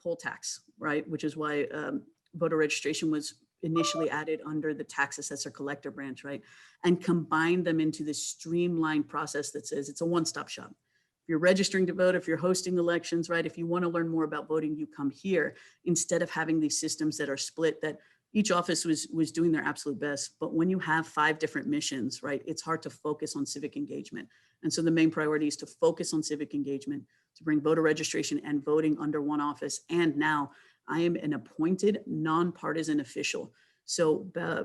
poll tax, right? Which is why voter registration was initially added under the tax assessor collector branch, right? And combine them into this streamlined process that says it's a one-stop shop. If you're registering to vote, if you're hosting elections, right? If you want to learn more about voting, you come here instead of having these systems that are split, that each office was doing their absolute best. But when you have 5 different missions, right, it's hard to focus on civic engagement. And so the main priority is to focus on civic engagement, to bring voter registration and voting under one office. And now I am an appointed nonpartisan official. So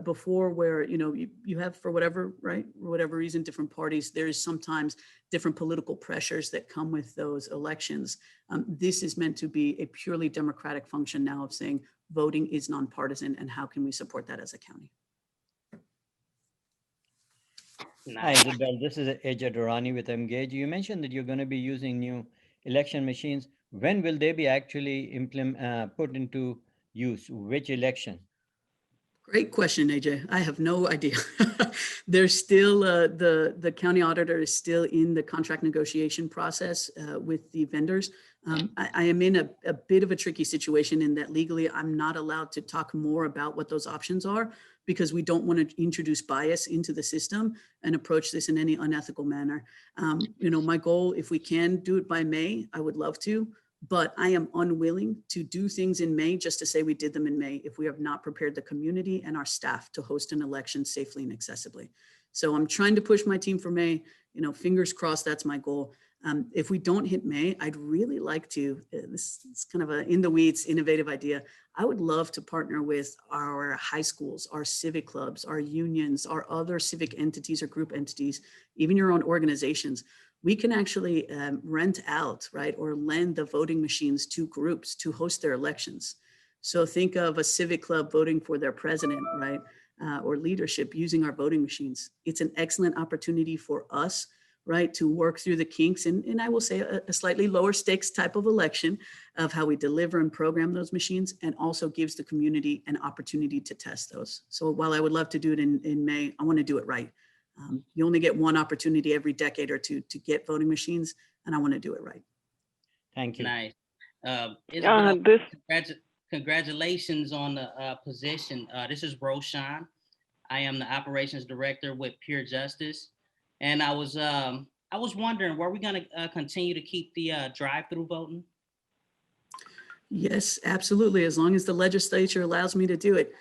before, where, you know, you have, for whatever, right, whatever reason, different parties, there's sometimes different political pressures that come with those elections. This is meant to be a purely democratic function now of saying voting is nonpartisan, and how can we support that as a county? Hi, Isabel. This is Ajay Durrani with Engage. You mentioned that you're going to be using new election machines. When will they be actually put into use? Which election? Great question, AJ. I have no idea. There's still, the county auditor is still in the contract negotiation process with the vendors. I am in a bit of a tricky situation in that legally I'm not allowed to talk more about what those options are, because we don't want to introduce bias into the system and approach this in any unethical manner. You know, my goal, if we can do it by May, I would love to. But I am unwilling to do things in May just to say we did them in May if we have not prepared the community and our staff to host an election safely and accessibly. So I'm trying to push my team for May, you know, fingers crossed, that's my goal. If we don't hit May, I'd really like to, this is kind of an in the weeds, innovative idea. I would love to partner with our high schools, our civic clubs, our unions, our other civic entities or group entities, even your own organizations. We can actually rent out, right, or lend the voting machines to groups to host their elections. So think of a civic club voting for their president, right, or leadership using our voting machines. It's an excellent opportunity for us, right, to work through the kinks, and I will say a slightly lower stakes type of election of how we deliver and program those machines, and also gives the community an opportunity to test those. So while I would love to do it in May, I want to do it right. You only get one opportunity every decade or two to get voting machines, and I want to do it right. Thank you. Nice. Congratulations on the position. This is Roshan. I am the operations director with Pure Justice, and I was wondering, were we going to continue to keep the drive-through voting? Yes, absolutely. As long as the legislature allows me to do it.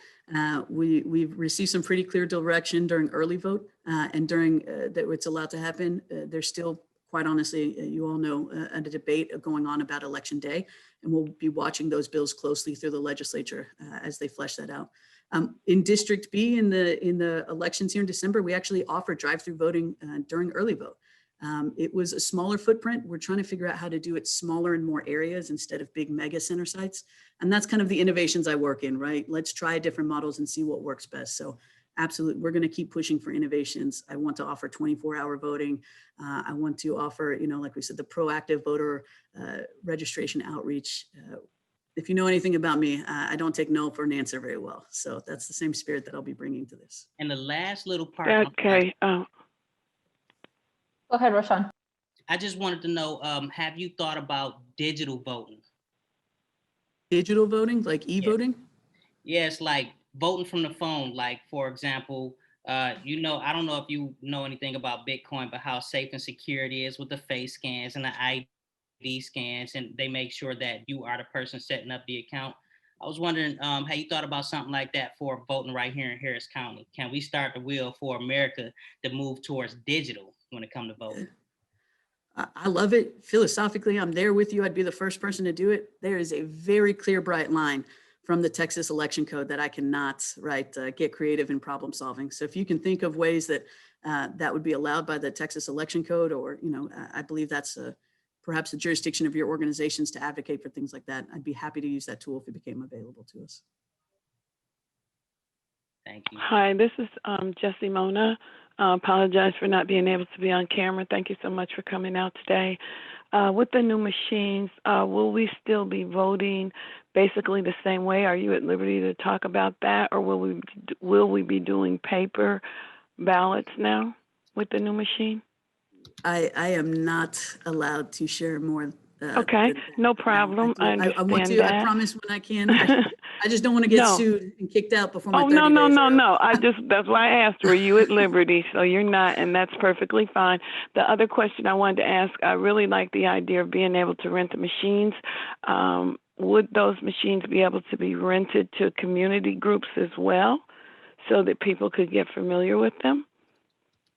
We've received some pretty clear direction during early vote and during that it's allowed to happen. There's still, quite honestly, you all know, a debate going on about Election Day, and we'll be watching those bills closely through the legislature as they flesh that out. In District B, in the elections here in December, we actually offered drive-through voting during early vote. It was a smaller footprint. We're trying to figure out how to do it smaller in more areas instead of big mega center sites. And that's kind of the innovations I work in, right? Let's try different models and see what works best. So absolutely, we're going to keep pushing for innovations. I want to offer 24-hour voting. I want to offer, you know, like we said, the proactive voter registration outreach. If you know anything about me, I don't take no for an answer very well. So that's the same spirit that I'll be bringing to this. And the last little part. Okay. Go ahead, Roshan. I just wanted to know, have you thought about digital voting? Digital voting, like e-voting? Yes, like voting from the phone. Like, for example, you know, I don't know if you know anything about Bitcoin, but how safe and secure it is with the face scans and the ID scans, and they make sure that you are the person setting up the account. I was wondering, have you thought about something like that for voting right here in Harris County? Can we start the wheel for America to move towards digital when it comes to voting? I love it. Philosophically, I'm there with you. I'd be the first person to do it. There is a very clear, bright line from the Texas election code that I cannot, get creative in problem solving. So if you can think of ways that that would be allowed by the Texas election code, or, you know, I believe that's perhaps the jurisdiction of your organizations to advocate for things like that, I'd be happy to use that tool if it became available to us. Thank you. Hi, this is Jessie Mona. Apologize for not being able to be on camera. Thank you so much for coming out today. With the new machines, will we still be voting basically the same way? Are you at liberty to talk about that, or will we be doing paper ballots now with the new machine? I am not allowed to share more Okay, no problem. I I want understand to, that. I promise when I can. I just don't want to get No. sued and kicked out before my Oh, 30 no, days. no. That's why I asked, were you at liberty? So you're not, and that's perfectly fine. The other question I wanted to ask, I really like the idea of being able to rent the machines. Would those machines be able to be rented to community groups as well so that people could get familiar with them?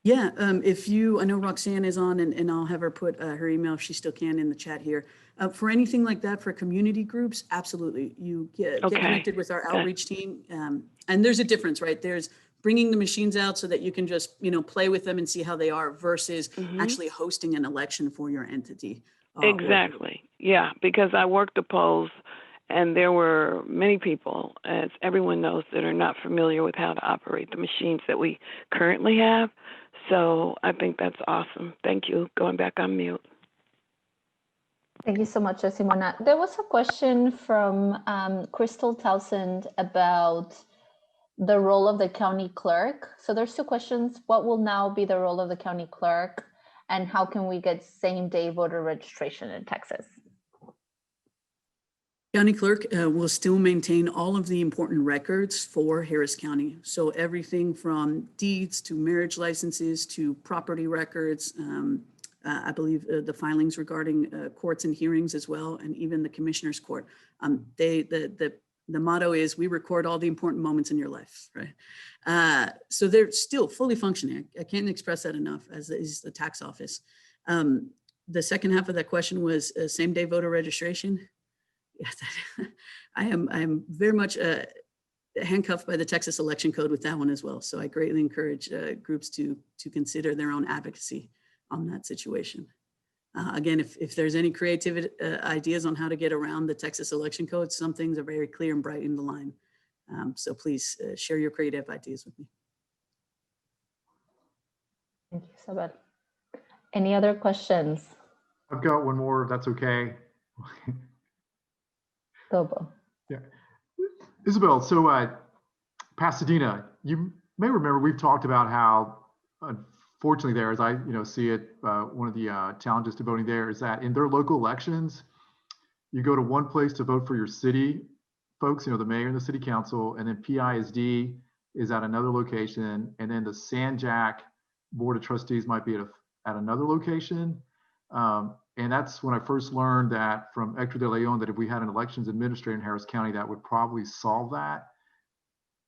Yeah, I know Roxanne is on, and I'll have her put her email if she still can in the chat here. For anything like that, for community groups, absolutely. You get Okay. connected with our outreach team. And there's a difference, right? There's bringing the machines out so that you can just, play with them and see how they are versus actually hosting an election for your entity. Exactly. Yeah, because I worked the polls and there were many people, as everyone knows, that are not familiar with how to operate the machines that we currently have. So I think that's awesome. Thank you. Going back on mute. Thank you so much, Simona. There was a question from Crystal Townsend about the role of the county clerk. So there's two questions. What will now be the role of the county clerk, and how can we get same-day voter registration in Texas? County clerk will still maintain all of the important records for Harris County. So everything from deeds to marriage licenses to property records, I believe the filings regarding courts and hearings as well, and even the commissioner's court. The motto is, we record all the important moments in your life, right? So they're still fully functioning. I can't express that enough, as is the tax office. The second half of that question was same-day voter registration. Yes, I am very much handcuffed by the Texas Election Code with that one as well. So I greatly encourage groups to consider their own advocacy on that situation. Again, if there's any creative ideas on how to get around the Texas Election Code, some things are very clear and bright in the line. So please share your creative ideas with me. Thank you, Isabel. Any other questions? I've got one more, if that's okay. Go. Yeah. Isabel, so Pasadena, you may remember we've talked about how, unfortunately there, as I see it, one of the challenges to voting there is that in their local elections, you go to one place to vote for your city folks, the mayor and the city council, and then PISD is at another location, and then the Sanjac Board of Trustees might be at another location. And that's when I first learned that from Hector de Leon, that if we had an elections administrator in Harris County, that would probably solve that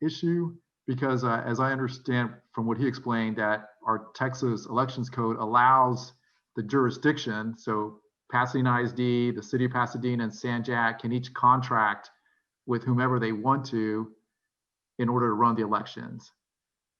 issue. Because as I understand from what he explained, that our Texas elections code allows the jurisdiction, so Pasadena ISD, the city of Pasadena, and Sanjac can each contract with whomever they want to in order to run the elections.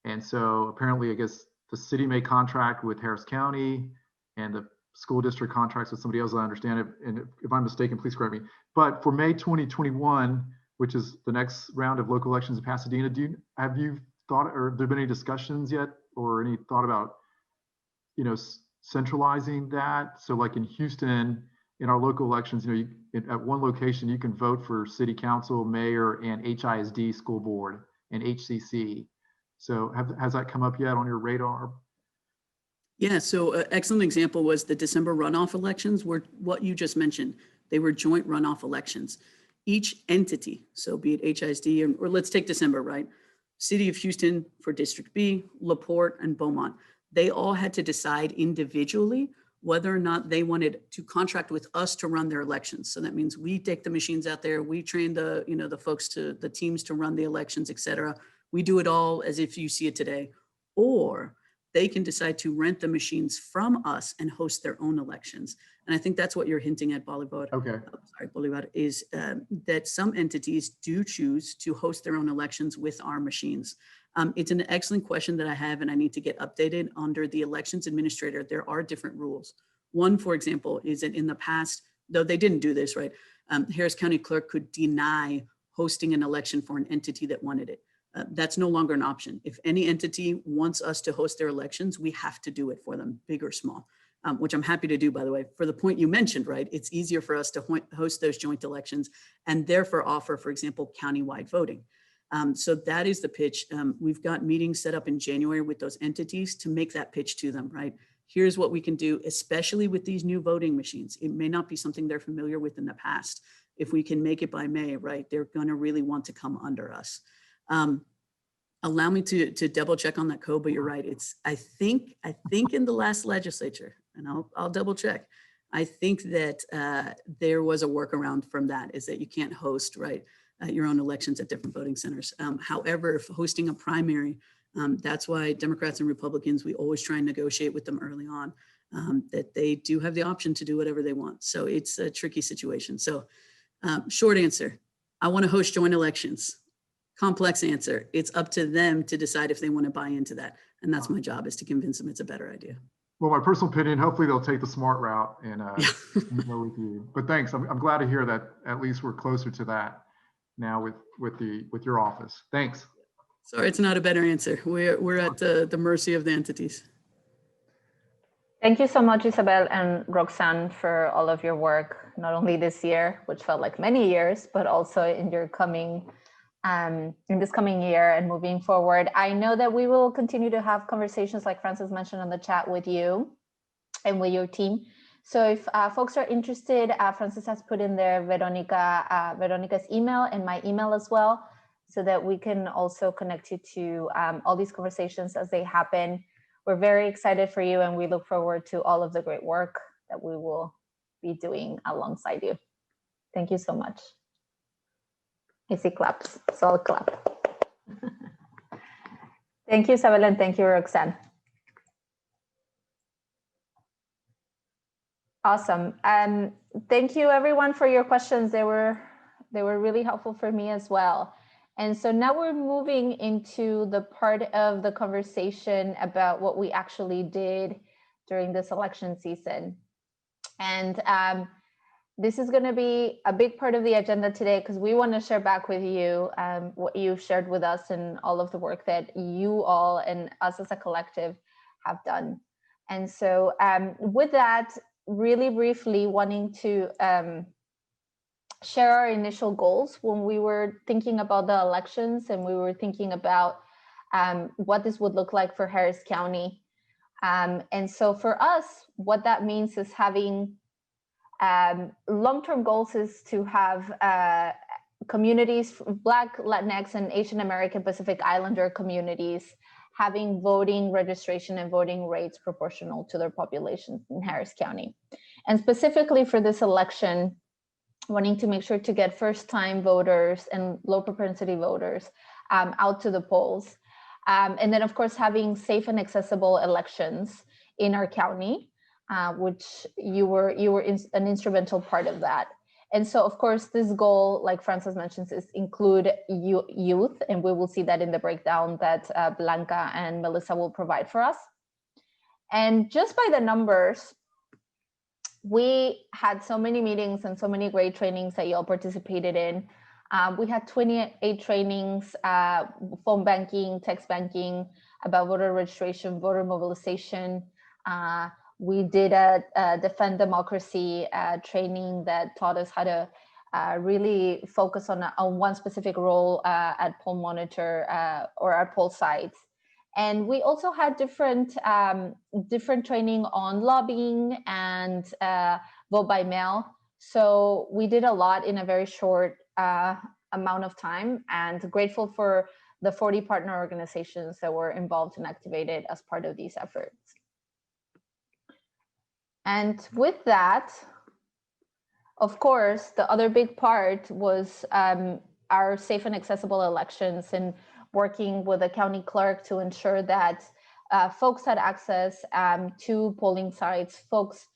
And so apparently, I guess the city may contract with Harris County, and the school district contracts with somebody else, I understand it. And if I'm mistaken, please correct me. But for May 2021, which is the next round of local elections in Pasadena, have you thought, or there been any discussions yet, or any thought about, centralizing that? So like in Houston, in our local elections, at one location, you can vote for city council, mayor, and HISD school board and HCC. So has that come up yet on your radar? Yeah, so excellent example was the December runoff elections, were what you just mentioned. They were joint runoff elections. Each entity, so be it HISD, or let's take December, right? City of Houston for District B, LaPorte, and Beaumont. They all had to decide individually whether or not they wanted to contract with us to run their elections. So that means we take the machines out there, we train the folks, the teams to run the elections, et cetera. We do it all as if you see it today. Or they can decide to rent the machines from us and host their own elections. And I think that's what you're hinting at, Bolivar. Okay. Bolivar, is that some entities do choose to host their own elections with our machines. It's an excellent question that I have, and I need to get updated. Under the elections administrator, there are different rules. One, for example, is that in the past, though they didn't do this, right? Harris County Clerk could deny hosting an election for an entity that wanted it. That's no longer an option. If any entity wants us to host their elections, we have to do it for them, big or small, which I'm happy to do, by the way. For the point you mentioned, right, it's easier for us to host those joint elections and therefore offer, for example, countywide voting. So that is the pitch. We've got meetings set up in January with those entities to make that pitch to them, right? here's what we can do, especially with these new voting machines. It may not be something they're familiar with in the past. If we can make it by May, right, they're going to really want to come under us. Allow me to double check on that code, but you're right. It's, I think in the last legislature, and I'll double check. I think that there was a workaround from that, is that you can't host, right, your own elections at different voting centers. However, if hosting a primary, that's why Democrats and Republicans, we always try and negotiate with them early on, that they do have the option to do whatever they want. So it's a tricky situation. So short answer, I want to host joint elections. Complex answer, it's up to them to decide if they want to buy into that. And that's my job, is to convince them it's a better idea. Well, my personal opinion, hopefully they'll take the smart route and go with you. But thanks, I'm glad to hear that at least we're closer to that now with your office. Thanks. Sorry, it's not a better answer. We're at the mercy of the entities. Thank you so much, Isabel and Roxanne, for all of your work, not only this year, which felt like many years, but also in your in this coming year and moving forward. I know that we will continue to have conversations, like Francis mentioned on the chat, with you and with your team. So if folks are interested, Francis has put in there Veronica's email and my email as well, so that we can also connect you to all these conversations as they happen. We're very excited for you, and we look forward to all of the great work that we will be doing alongside you. Thank you so much. I see claps, so I'll clap. Thank you, Isabel, and thank you, Roxanne. Awesome. Thank you, everyone, for your questions. They were really helpful for me as well. And so now we're moving into the part of the conversation about what we actually did during this election season. And this is going to be a big part of the agenda today, because we want to share back with you what you've shared with us and all of the work that you all and us as a collective have done. And so with that, really briefly wanting to share our initial goals when we were thinking about the elections, and we were thinking about what this would look like for Harris County. And so for us, what that means is having long-term goals is to have communities, Black, Latinx, and Asian American Pacific Islander communities having voting registration and voting rates proportional to their populations in Harris County. And specifically for this election, wanting to make sure to get first-time voters and low propensity voters out to the polls. And then, of course, having safe and accessible elections in our county, which you were an instrumental part of that. And so, of course, this goal, like Francis mentions, is include youth, and we will see that in the breakdown that Blanca and Melissa will provide for us. And just by the numbers, we had so many meetings and so many great trainings that you all participated in. We had 28 trainings, phone banking, text banking, about voter registration, voter mobilization. We did a Defend Democracy training that taught us how to really focus on one specific role at poll monitor or at poll sites. And we also had different training on lobbying and vote by mail. So we did a lot in a very short amount of time, and grateful for the 40 partner organizations that were involved and activated as part of these efforts. And with that, of course, the other big part was our safe and accessible elections, and working with the county clerk to ensure that folks had access to polling sites, folks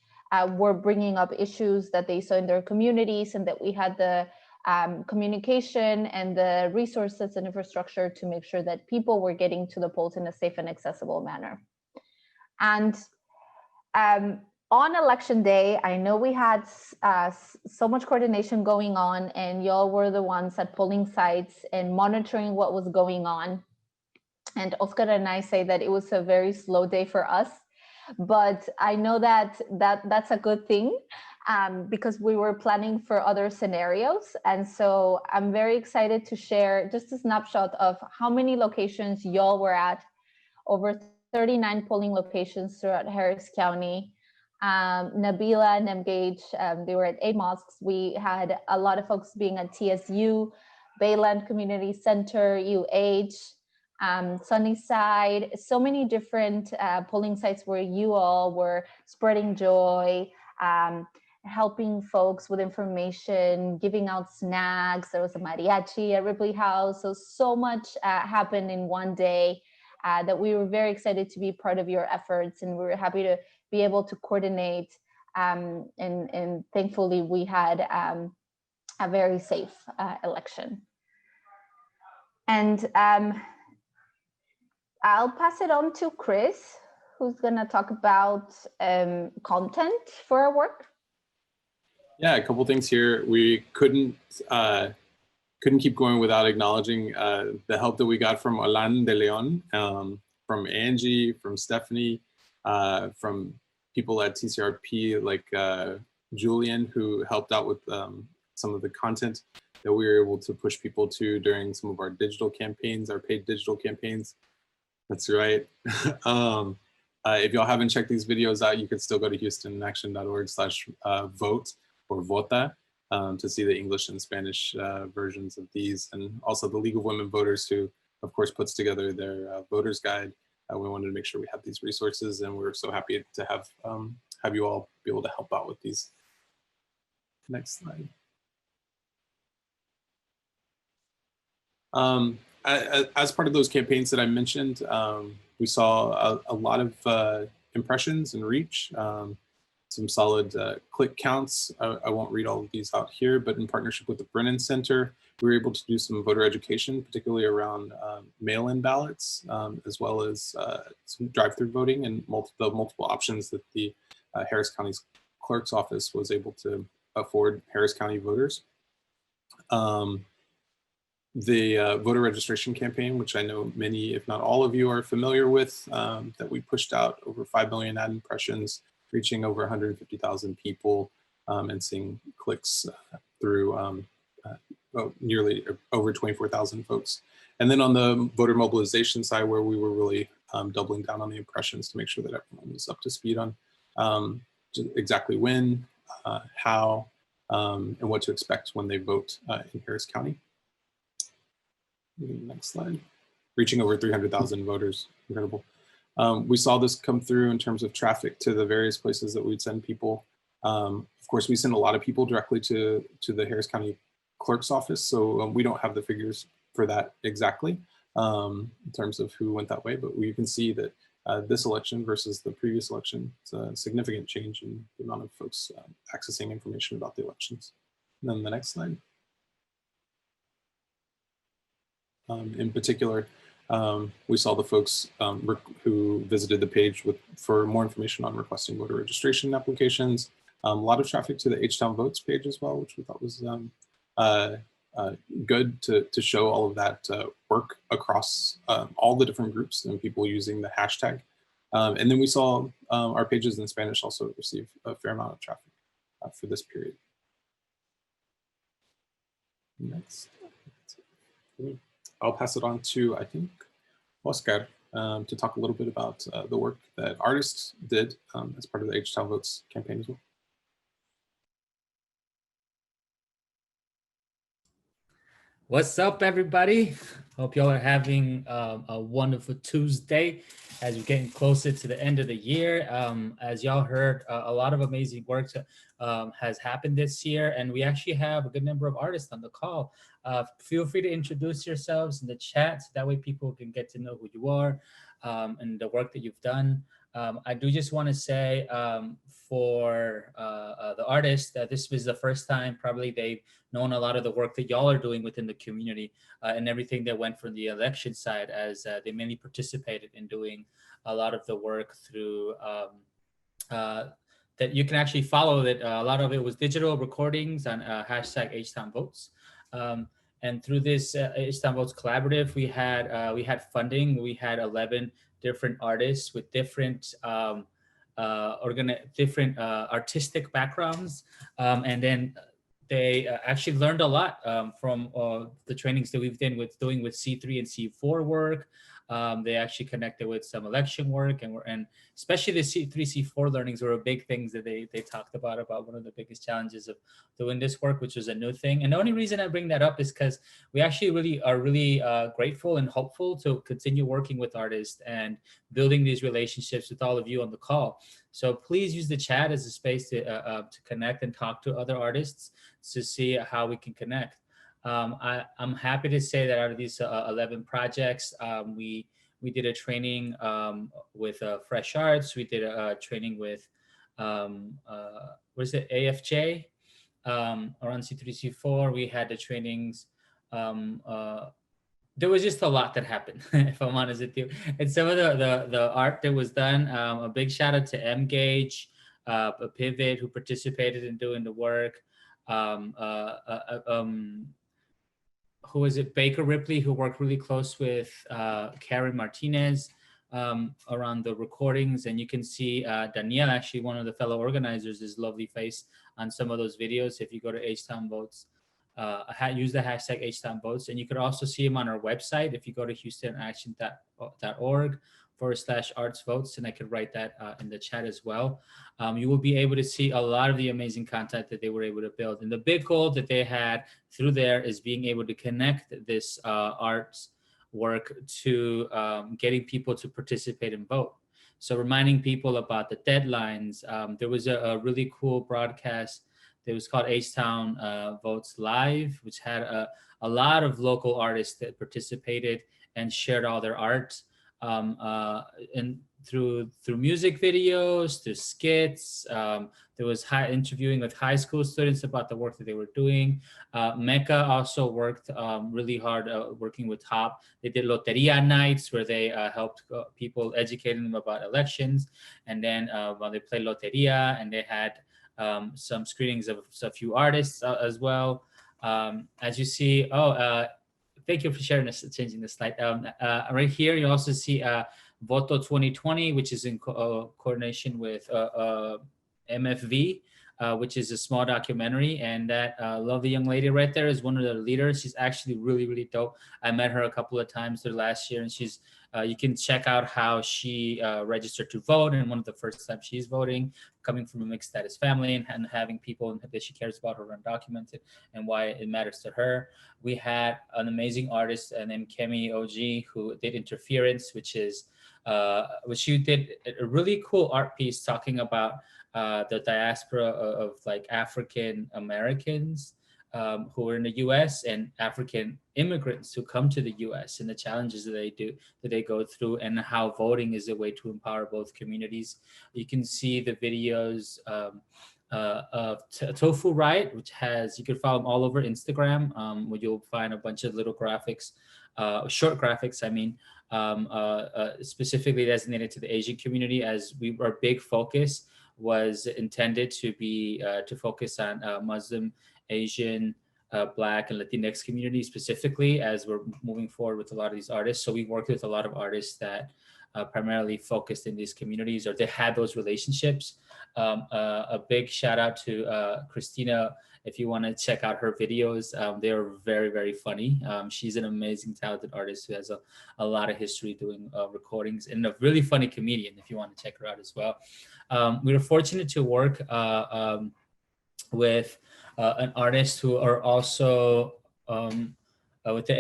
were bringing up issues that they saw in their communities, and that we had the communication and the resources and infrastructure to make sure that people were getting to the polls in a safe and accessible manner. And on election day, I know we had so much coordination going on, and y'all were the ones at polling sites and monitoring what was going on. And Oscar and I say that it was a very slow day for us, but I know that that's a good thing because we were planning for other scenarios. And so I'm very excited to share just a snapshot of how many locations y'all were at. Over 39 polling locations throughout Harris County. Nabila and Engage, they were at 8 mosques. We had a lot of folks being at TSU, Bayland Community Center, UH, Sunnyside, so many different polling sites where you all were spreading joy, helping folks with information, giving out snacks. There was a mariachi at Ripley House. So much happened in one day that we were very excited to be part of your efforts, and we were happy to be able to coordinate. And thankfully, we had a very safe election. And I'll pass it on to Chris, who's going to talk about content for our work. Yeah, a couple things here. We couldn't keep going without acknowledging the help that we got from Olan de Leon, from Angie, from Stephanie, from people at TCRP like Julian, who helped out with some of the content that we were able to push people to during some of our digital campaigns, our paid digital campaigns. That's right. If y'all haven't checked these videos out, you can still go to houstonaction.org/vote or vota to see the English and Spanish versions of these, and also the League of Women Voters, who of course puts together their voters guide. We wanted to make sure we had these resources, and we're so happy to have you all be able to help out with these. Next slide. As part of those campaigns that I mentioned, we saw a lot of impressions and reach, some solid click counts. I won't read all of these out here, but in partnership with the Brennan Center, we were able to do some voter education, particularly around mail-in ballots, as well as some drive-through voting and multiple options that the Harris County's clerk's office was able to afford Harris County voters. The voter registration campaign, which I know many, if not all of you are familiar with, that we pushed out over 5 million ad impressions, reaching over 150,000 people, and seeing clicks through nearly over 24,000 votes. And then on the voter mobilization side, where we were really doubling down on the impressions to make sure that everyone was up to speed on exactly when, how, and what to expect when they vote in Harris County. Next slide. Reaching over 300,000 voters, incredible. We saw this come through in terms of traffic to the various places that we'd send people. Of course, we send a lot of people directly to the Harris County Clerk's office, so we don't have the figures for that exactly in terms of who went that way, but we can see that this election versus the previous election, it's a significant change in the amount of folks accessing information about the elections. And then the next slide. In particular, we saw the folks who visited the page for more information on requesting voter registration applications. A lot of traffic to the H-Town Votes page as well, which we thought was good to show all of that work across all the different groups and people using the hashtag. And then we saw our pages in Spanish also receive a fair amount of traffic for this period. Next. I'll pass it on to, I think, Oscar to talk a little bit about the work that artists did as part of the H-Town Votes campaign as well. What's up, everybody? Hope y'all are having a wonderful Tuesday as we're getting closer to the end of the year. As y'all heard, a lot of amazing work has happened this year, and we actually have a good number of artists on the call. Feel free to introduce yourselves in the chat, so that way people can get to know who you are and the work that you've done. I do just want to say for the artists that this was the first time probably they've known a lot of the work that y'all are doing within the community and everything that went from the election side, as they mainly participated in doing a lot of the work through that you can actually follow. That a lot of it was digital recordings on hashtag HTownVotes. And through this H-Town Votes Collaborative, we had funding. We had 11 different artists with different artistic backgrounds, and then they actually learned a lot from the trainings that we've been doing with C3 and C4 work, They actually connected with some election work, and especially the C3, C4 learnings were big things that they talked about one of the biggest challenges of doing this work, which was a new thing. And the only reason I bring that up is because we actually are really grateful and hopeful to continue working with artists and building these relationships with all of you on the call. So please use the chat as a space to connect and talk to other artists to see how we can connect. I'm happy to say that out of these 11 projects, we did a training with Fresh Arts. We did a training with, what is it, AFJ, around C3, C4. We had the trainings. There was just a lot that happened, if I'm honest with you. And some of the art that was done, a big shout out to Mgage, a Pivot, who participated in doing the work. Who was it? Baker Ripley, who worked really close with Karen Martinez around the recordings. And you can see Danielle, actually one of the fellow organizers, his lovely face on some of those videos. If you go to H-Town Votes, use the hashtag H-Town Votes. And you could also see him on our website. If you go to houstonaction.org/artsvotes, and I could write that in the chat as well. You will be able to see a lot of the amazing content that they were able to build. And the big goal that they had through there is being able to connect this arts work to getting people to participate and vote. So reminding people about the deadlines. There was a really cool broadcast that was called H-Town Votes Live, which had a lot of local artists that participated and shared all their art. And through music videos, through skits. There was interviewing with high school students about the work that they were doing. Mecca also worked really hard working with HOP. They did Loteria nights where they helped people, educating them about elections. And then while they played Loteria, and they had some screenings of a few artists as well. As you see, thank you for sharing this, changing the slide. Right here, you also see Voto 2020, which is in coordination with MFV, which is a small documentary. And that lovely young lady right there is one of the leaders. She's actually really, really dope. I met her a couple of times through last year, and she's, you can check out how she registered to vote. And one of the first times she's voting, coming from a mixed status family, and having people that she cares about her undocumented and why it matters to her. We had an amazing artist named Kemi OG who did Interference, which is, which she did a really cool art piece talking about the diaspora of like African Americans who are in the U.S. and African immigrants who come to the U.S. and the challenges that they go through, and how voting is a way to empower both communities. You can see the videos of Tofu Riot, which has, you can follow them all over Instagram, where you'll find a bunch of little graphics, short graphics, I mean, specifically designated to the Asian community, as our big focus was intended to be to focus on Muslim, Asian, Black, and Latinx community specifically, as we're moving forward with a lot of these artists. So we worked with a lot of artists that primarily focused in these communities, or they had those relationships. A big shout out to Christina. If you want to check out her videos, they're very, very funny. She's an amazing, talented artist who has a lot of history doing recordings, and a really funny comedian if you want to check her out as well. We were fortunate to work with an artist who are also in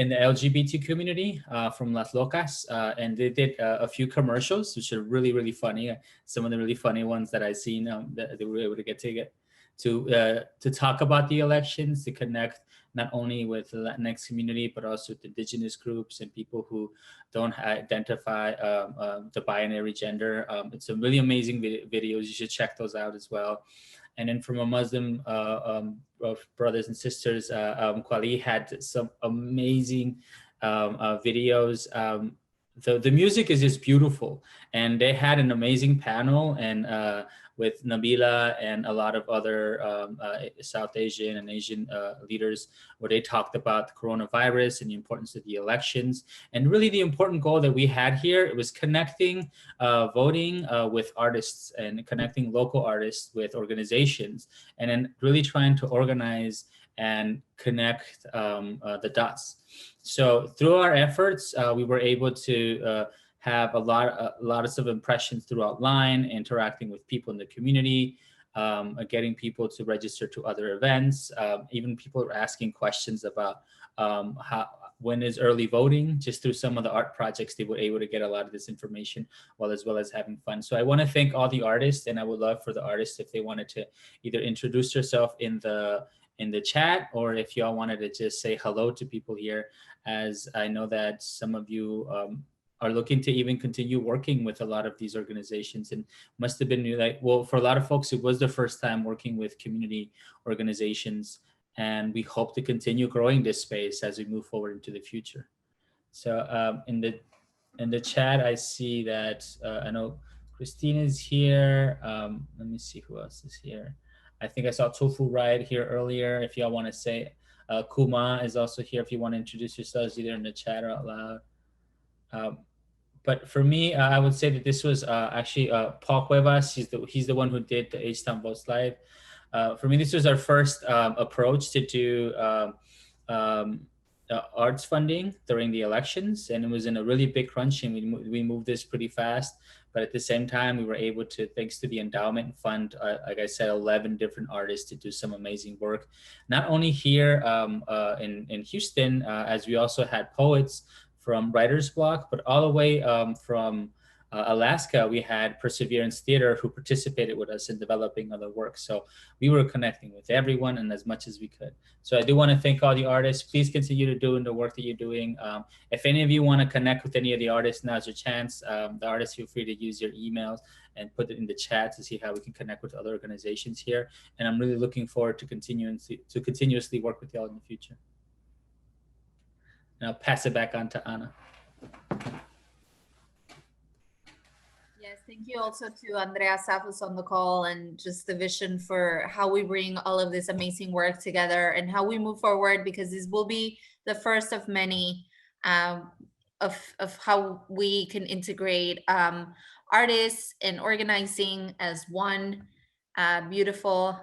the LGBT community from Las Locas, and they did a few commercials, which are really, really funny. Some of the really funny ones that I've seen that they were able to get to talk about the elections, to connect not only with the Latinx community, but also with indigenous groups and people who don't identify the binary gender. It's some really amazing videos. You should check those out as well. And then from a Muslim brothers and sisters, Kwali had some amazing videos. The music is just beautiful, and they had an amazing panel, and with Nabila and a lot of other South Asian and Asian leaders, where they talked about the coronavirus and the importance of the elections. And really the important goal that we had here, it was connecting voting with artists and connecting local artists with organizations, and then really trying to organize and connect the dots. So through our efforts, we were able to have a lot of impressions throughout line, interacting with people in the community, getting people to register to other events. Even people were asking questions about when is early voting. Just through some of the art projects, they were able to get a lot of this information, as well as having fun. So I want to thank all the artists, and I would love for the artists, if they wanted to either introduce yourself in the chat, or if y'all wanted to just say hello to people here, as I know that some of you are looking to even continue working with a lot of these organizations, and must have been like, well, for a lot of folks, it was the first time working with community organizations, and we hope to continue growing this space as we move forward into the future. So in the chat, I see that I know Christine is here. Let me see who else is here. I think I saw Tofu Ride here earlier. If y'all want to say, Kuma is also here. If you want to introduce yourselves either in the chat or out loud. But for me, I would say that this was actually Paul Cuevas. He's the one who did the H-Town Votes Live. For me, this was our first approach to do arts funding during the elections, and it was in a really big crunch, and we moved this pretty fast. But at the same time, we were able to, thanks to the endowment, fund, like I said, 11 different artists to do some amazing work. Not only here in Houston, as we also had poets from Writer's Block, but all the way from Alaska, we had Perseverance Theater, who participated with us in developing other work. So we were connecting with everyone and as much as we could. So I do want to thank all the artists. Please continue to do the work that you're doing. If any of you want to connect with any of the artists, now's your chance. The artists, feel free to use your emails and put it in the chat to see how we can connect with other organizations here. And I'm really looking forward to continuously work with y'all in the future. And I'll pass it back on to Anna. Yes, thank you also to Andrea Safos on the call, and just the vision for how we bring all of this amazing work together and how we move forward, because this will be the first of many of how we can integrate artists and organizing as one beautiful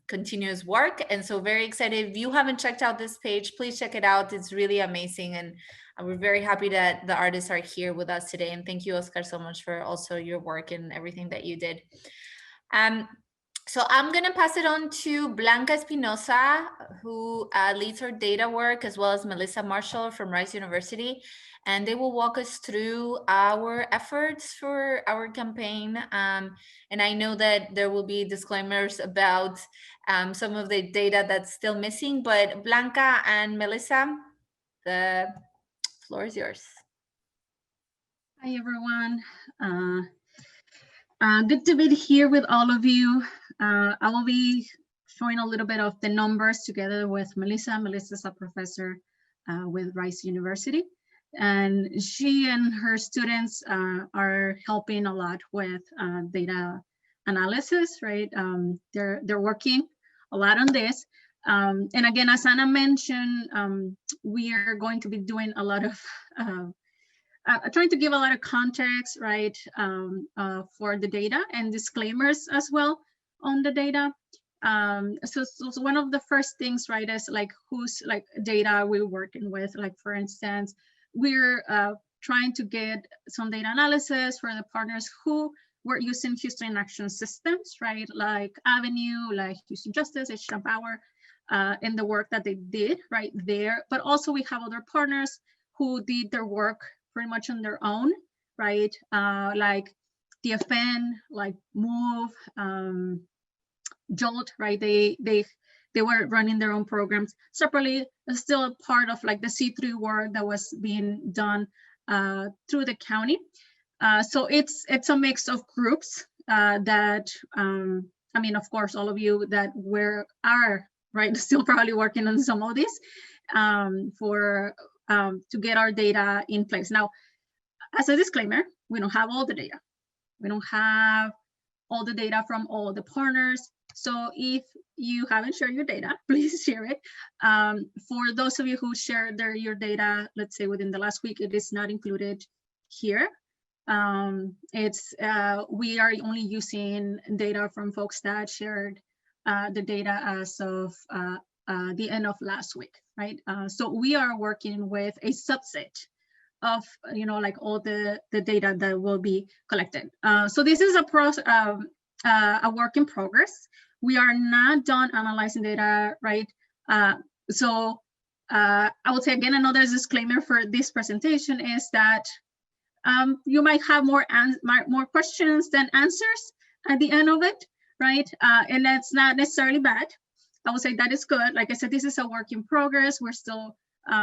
continuous work. And so very excited. If you haven't checked out this page, please check it out. It's really amazing, and we're very happy that the artists are here with us today. And thank you, Oscar, so much for also your work and everything that you did. So I'm going to pass it on to Blanca Espinosa, who leads our data work, as well as Melissa Marshall from Rice University. And they will walk us through our efforts for our campaign. And I know that there will be disclaimers about some of the data that's still missing, but Blanca and Melissa, the floor is yours. Hi, everyone. Good to be here with all of you. I will be showing a little bit of the numbers together with Melissa. Melissa's a professor with Rice University, and she and her students are helping a lot with data analysis, right? They're working a lot on this. And again, as Anna mentioned, we are going to be doing a lot of trying to give a lot of context, right, for the data, and disclaimers as well on the data. So one of the first things, right, is like whose like data we're working with. Like, for instance, we're trying to get some data analysis for the partners who were using Houston Action Systems, right, like Avenue, like Houston Justice, H-Town Power, in the work that they did right there. But also we have other partners who did their work pretty much on their own, right? Like DFN, like Move, Jolt, right? They were running their own programs separately. It's still a part of like the C3 work that was being done through the county. So it's a mix of groups that, I mean, of course, all of you that are right still probably working on some of this to get our data in place. Now, as a disclaimer, we don't have all the data. We don't have all the data from all the partners. So if you haven't shared your data, please share it. For those of you who shared your data, let's say within the last week, it is not included here. We are only using data from folks that shared the data as of the end of last week, right? So we are working with a subset of, like all the data that will be collected. So this is a work in progress. We are not done analyzing data, right? So I would say again, another disclaimer for this presentation is that you might have more questions than answers at the end of it, right? And that's not necessarily bad. I would say that is good. Like I said, this is a work in progress. We're still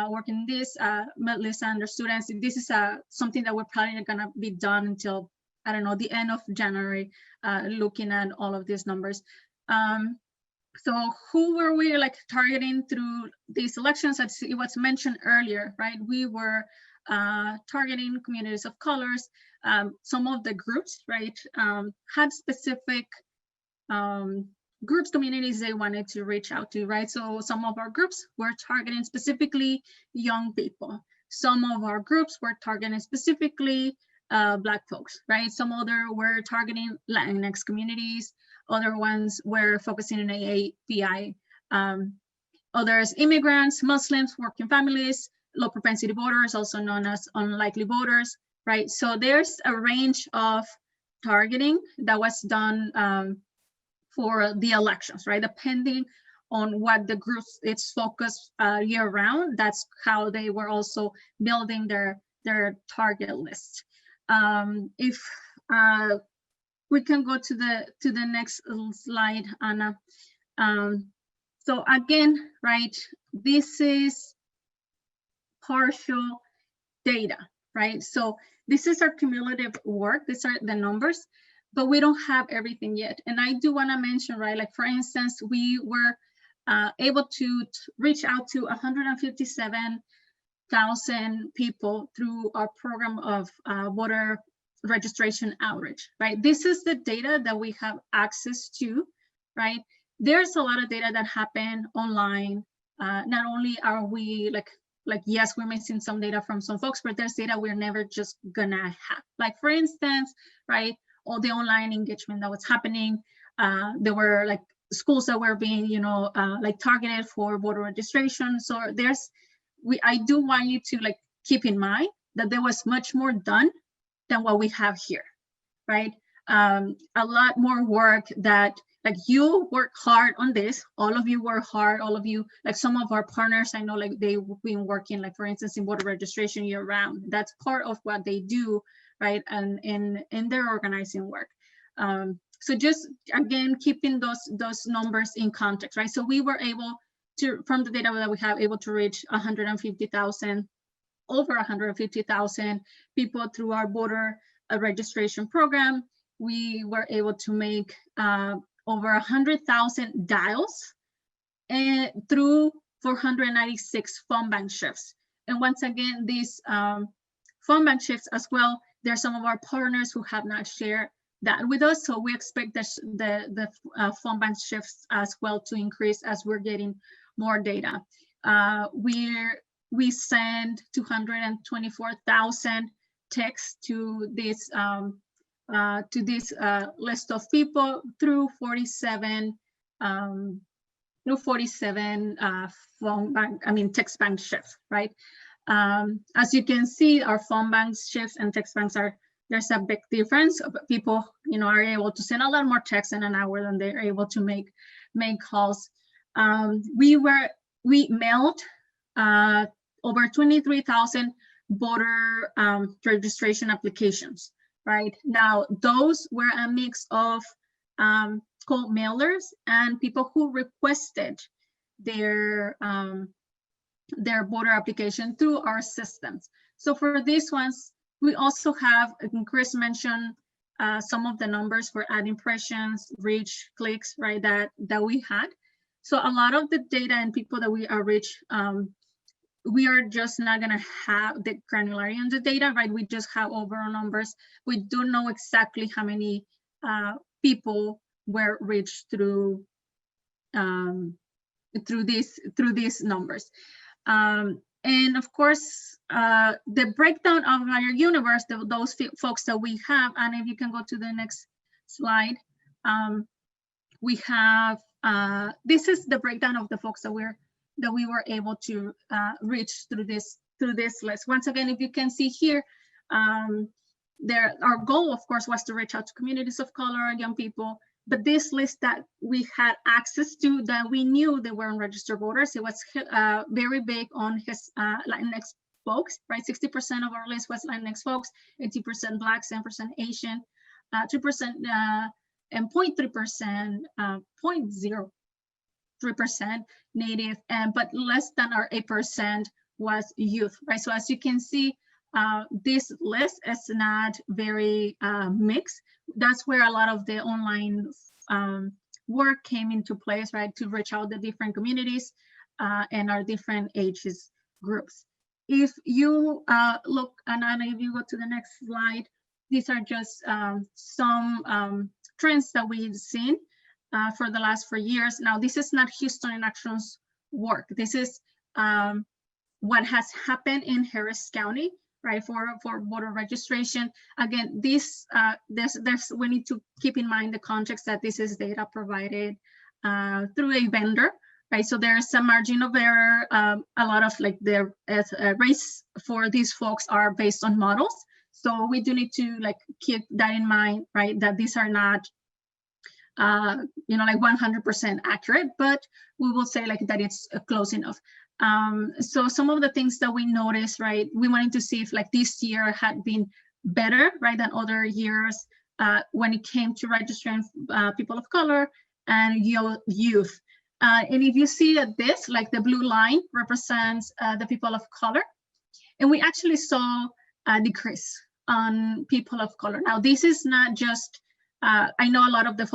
working this, Melissa and the students. This is something that we're probably not gonna be done until, I don't know, the end of January, looking at all of these numbers. So who were we like targeting through these elections? As it was mentioned earlier, right? We were targeting communities of colors. Some of the groups, right, had specific groups, communities they wanted to reach out to, right? So some of our groups were targeting specifically young people. Some of our groups were targeting specifically Black folks, right? Some other were targeting Latinx communities. Other ones were focusing on AAPI. Others, immigrants, Muslims, working families, low propensity voters, also known as unlikely voters, right? So there's a range of targeting that was done for the elections, right? Depending on what the groups it's focused year round, that's how they were also building their target list. If we can go to the next slide, Anna. So again, right, this is partial data, right? So this is our cumulative work. These are the numbers, but we don't have everything yet. And I do want to mention, right, like for instance, we were able to reach out to 157,000 people through our program of voter registration outreach, right? This is the data that we have access to, right? There's a lot of data that happen online. Not only are we like yes, we're missing some data from some folks, but there's data we're never just gonna have. Like for instance, right, all the online engagement that was happening. There were like schools that were being, like targeted for voter registration. So I do want you to like keep in mind that there was much more done than what we have here, right? A lot more work that like you work hard on this. All of you work hard. All of you, like some of our partners, I know like they've been working, like for instance, in voter registration year round. That's part of what they do, right? And in their organizing work. So just again, keeping those numbers in context, right? So we were able to, from the data that we have, able to reach 150,000, over 150,000 people through our voter registration program. We were able to make over 100,000 dials and through 496 phone bank shifts. And once again, these phone bank shifts as well, there are some of our partners who have not shared that with us. So we expect the phone bank shifts as well to increase as we're getting more data. We send 224,000 texts to this list of people through 47 text bank shifts, right? As you can see, our phone bank shifts and text banks there's a big difference. People, are able to send a lot more text in an hour than they're able to make calls. We mailed over 23,000 voter registration applications. Right now, those were a mix of cold mailers and people who requested their voter application through our systems. So for these ones, we also have, Chris mentioned some of the numbers for ad impressions, reach, clicks, right? That we had. So a lot of the data and people that we are reach. We are just not going to have the granularity on the data, right? We just have overall numbers. We don't know exactly how many people were reached through these numbers. And of course, the breakdown of our universe, those folks that we have, and if you can go to the next slide, we have, this is the breakdown of the folks that we were able to reach through this list. Once again, if you can see here, our goal, of course, was to reach out to communities of color, young people. But this list that we had access to, that we knew they were unregistered voters, it was very big on his Latinx folks, right? 60% of our list was Latinx folks, 80% Black, 7% Asian, 2% and 0.3%, 0.03% Native, but less than our 8% was youth, right? So as you can see, this list is not very mixed. That's where a lot of the online work came into place, right? To reach out the different communities and our different ages groups. If you look, and if you go to the next slide, these are just some trends that we've seen for the last 4 years. Now, this is not Houston in Action's work. This is what has happened in Harris County, right, for voter registration. Again, this we need to keep in mind the context that this is data provided through a vendor, right? So there's some margin of error. A lot of like the race for these folks are based on models. So we do need to like keep that in mind, right? That these are not, like 100% accurate, but we will say like that it's close enough. So some of the things that we noticed, right, we wanted to see if like this year had been better, right, than other years when it came to registering people of color and youth. And if you see that this, like the blue line represents the people of color, and we actually saw a decrease on people of color. Now, this is not just, I know a lot of the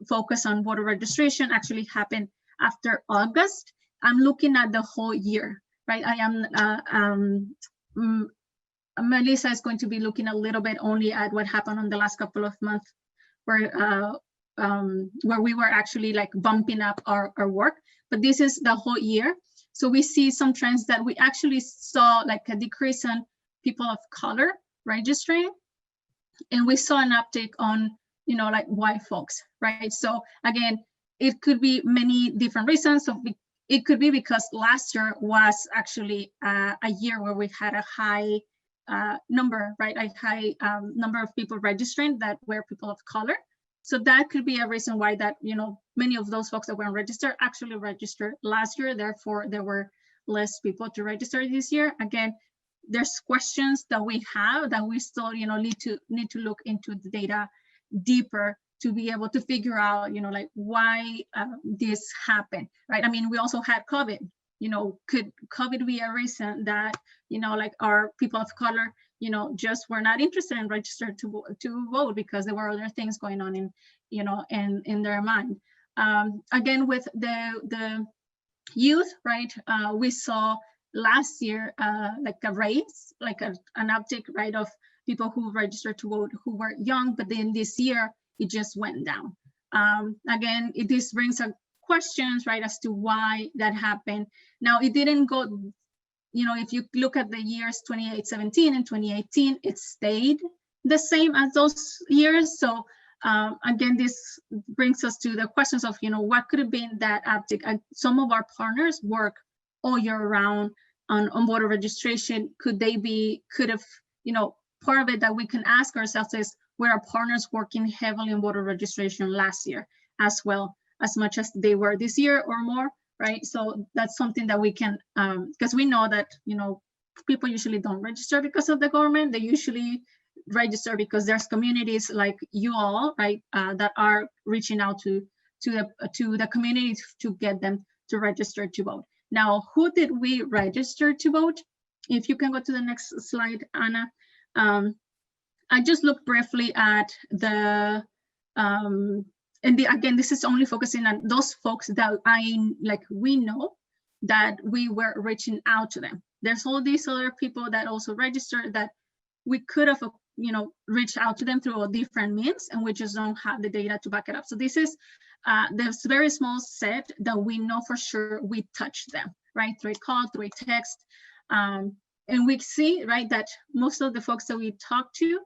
focus on voter registration actually happened after August. I'm looking at the whole year, right? I am, Melissa is going to be looking a little bit only at what happened on the last couple of months where we were actually like bumping up our work, but this is the whole year. So we see some trends that we actually saw like a decrease in people of color registering, and we saw an uptick on, like white folks, right? So again, it could be many different reasons. So it could be because last year was actually a year where we had a high number, right? A high number of people registering that were people of color. So that could be a reason why that, many of those folks that were registered actually registered last year. Therefore, there were less people to register this year. Again, there's questions that we have that we still, need to look into the data deeper to be able to figure out, like why this happened, right? I mean, we also had COVID. Could COVID be a reason that, like our people of color, just were not interested in registered to vote because there were other things going on in their mind. Again, with the youth, right? We saw last year like a raise, like an uptick, right, of people who registered to vote who were young, but then this year it just went down. Again, this brings up questions, right, as to why that happened. Now, it didn't go, if you look at the years 2017 and 2018, it stayed the same as those years. So again, this brings us to the questions of, what could have been that uptick? Some of our partners work all year round on voter registration. Could have, part of it that we can ask ourselves is, were our partners working heavily on voter registration last year as well, as much as they were this year or more, right? So that's something that we can, because we know that, people usually don't register because of the government. They usually register because there's communities like you all, right, that are reaching out to the community to get them to register to vote. Now, who did we register to vote? If you can go to the next slide, Anna. I just looked briefly at the, again, this is only focusing on those folks that we know that we were reaching out to them. There's all these other people that also registered that we could have reach out to them through different means, and we just don't have the data to back it up. So this is this very small set that we know for sure we touched them, right? Through a call, through a text. And we see, right, that most of the folks that we talk to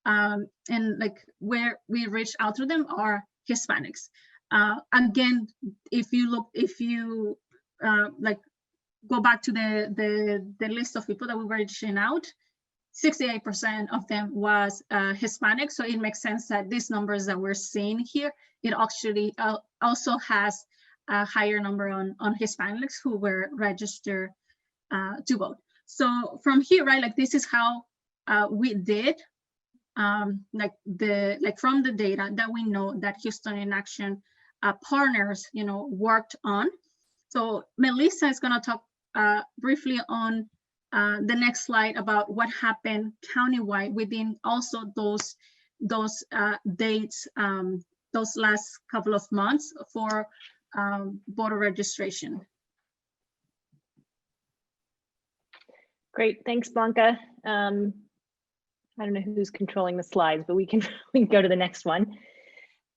and like where we reach out to them are Hispanics. Again, if you like go back to the list of people that we were reaching out, 68% of them was Hispanic. So it makes sense that these numbers that we're seeing here, it actually also has a higher number on Hispanics who were registered to vote. So from here, right, like this is how we did, like from the data that we know that Houston in Action partners, worked on. So Melissa is going to talk briefly on the next slide about what happened countywide within also those dates, those last couple of months for voter registration. Great, thanks, Blanca. I don't know who's controlling the slides, but we can go to the next one.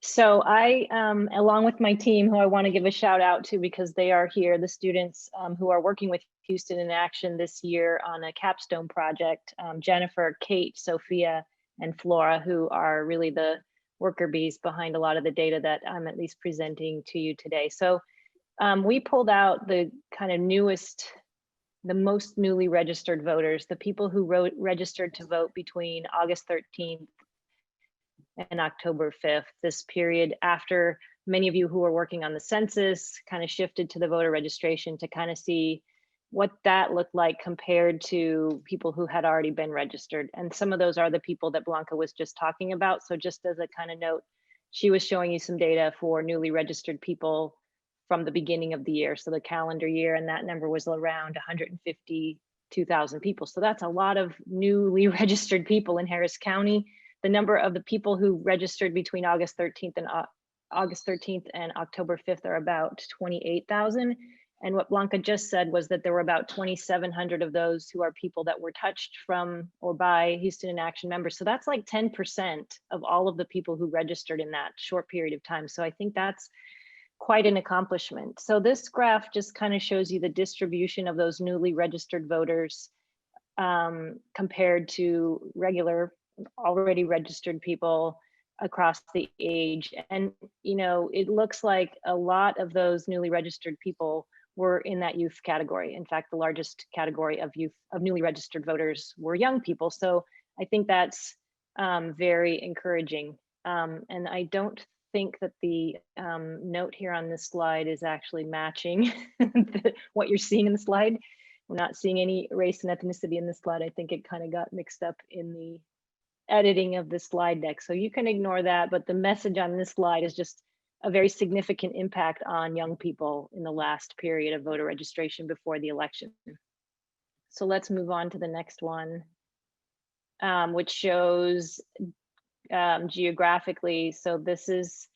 So I, along with my team, who I want to give a shout out to because they are here, the students who are working with Houston in Action this year on a capstone project, Jennifer, Kate, Sophia, and Flora, who are really the worker bees behind a lot of the data that I'm at least presenting to you today. So we pulled out the kind of newest, the most newly registered voters, the people who registered to vote between August 13th and October 5th, this period after many of you who were working on the census kind of shifted to the voter registration to kind of see what that looked like compared to people who had already been registered. And some of those are the people that Blanca was just talking about. So just as a kind of note, she was showing you some data for newly registered people from the beginning of the year, so the calendar year, and that number was around 152,000 people. So that's a lot of newly registered people in Harris County. The number of the people who registered between August 13th and October 5th are about 28,000. And what Blanca just said was that there were about 2,700 of those who are people that were touched from or by Houston in Action members. So that's like 10% of all of the people who registered in that short period of time. So I think that's quite an accomplishment. So this graph just kind of shows you the distribution of those newly registered voters compared to regular, already registered people across the age. And, it looks like a lot of those newly registered people were in that youth category. In fact, the largest category of newly registered voters were young people. So I think that's very encouraging. And I don't think that the note here on this slide is actually matching what you're seeing in the slide. We're not seeing any race and ethnicity in this slide. I think it kind of got mixed up in the editing of the slide deck. So you can ignore that, but the message on this slide is just a very significant impact on young people in the last period of voter registration before the election. So let's move on to the next one, which shows geographically. So this is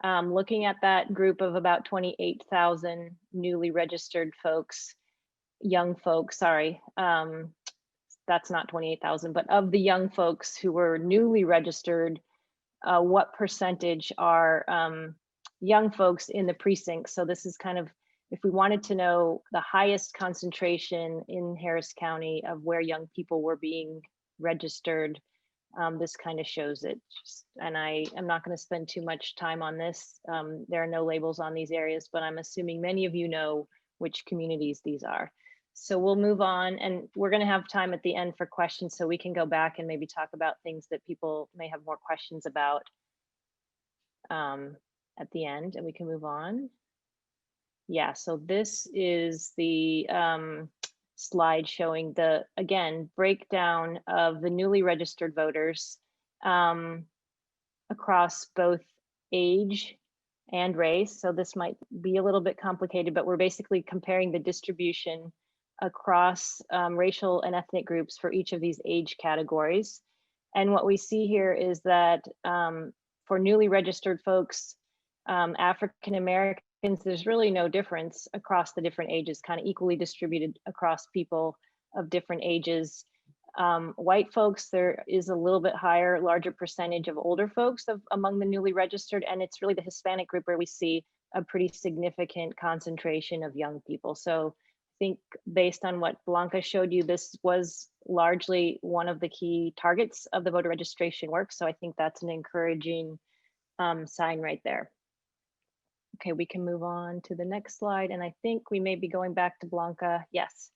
looking at that group of about 28,000 newly registered folks, young folks, sorry. That's not 28,000, but of the young folks who were newly registered, what percentage are young folks in the precinct? So this is kind of, if we wanted to know the highest concentration in Harris County of where young people were being registered, this kind of shows it. And I am not going to spend too much time on this. There are no labels on these areas, but I'm assuming many of you know which communities these are. So we'll move on, and we're going to have time at the end for questions, so we can go back and maybe talk about things that people may have more questions about at the end, and we can move on. Yeah, so this is the slide showing the, again, breakdown of the newly registered voters across both age and race. So this might be a little bit complicated, but we're basically comparing the distribution across racial and ethnic groups for each of these age categories. And what we see here is that for newly registered folks, African Americans, there's really no difference across the different ages, kind of equally distributed across people of different ages. White folks, there is a little bit higher, larger percentage of older folks among the newly registered, and it's really the Hispanic group where we see a pretty significant concentration of young people. So I think based on what Blanca showed you, this was largely one of the key targets of the voter registration work. So I think that's an encouraging sign right there. Okay, we can move on to the next slide. And I think we may be going back to Blanca. Yes.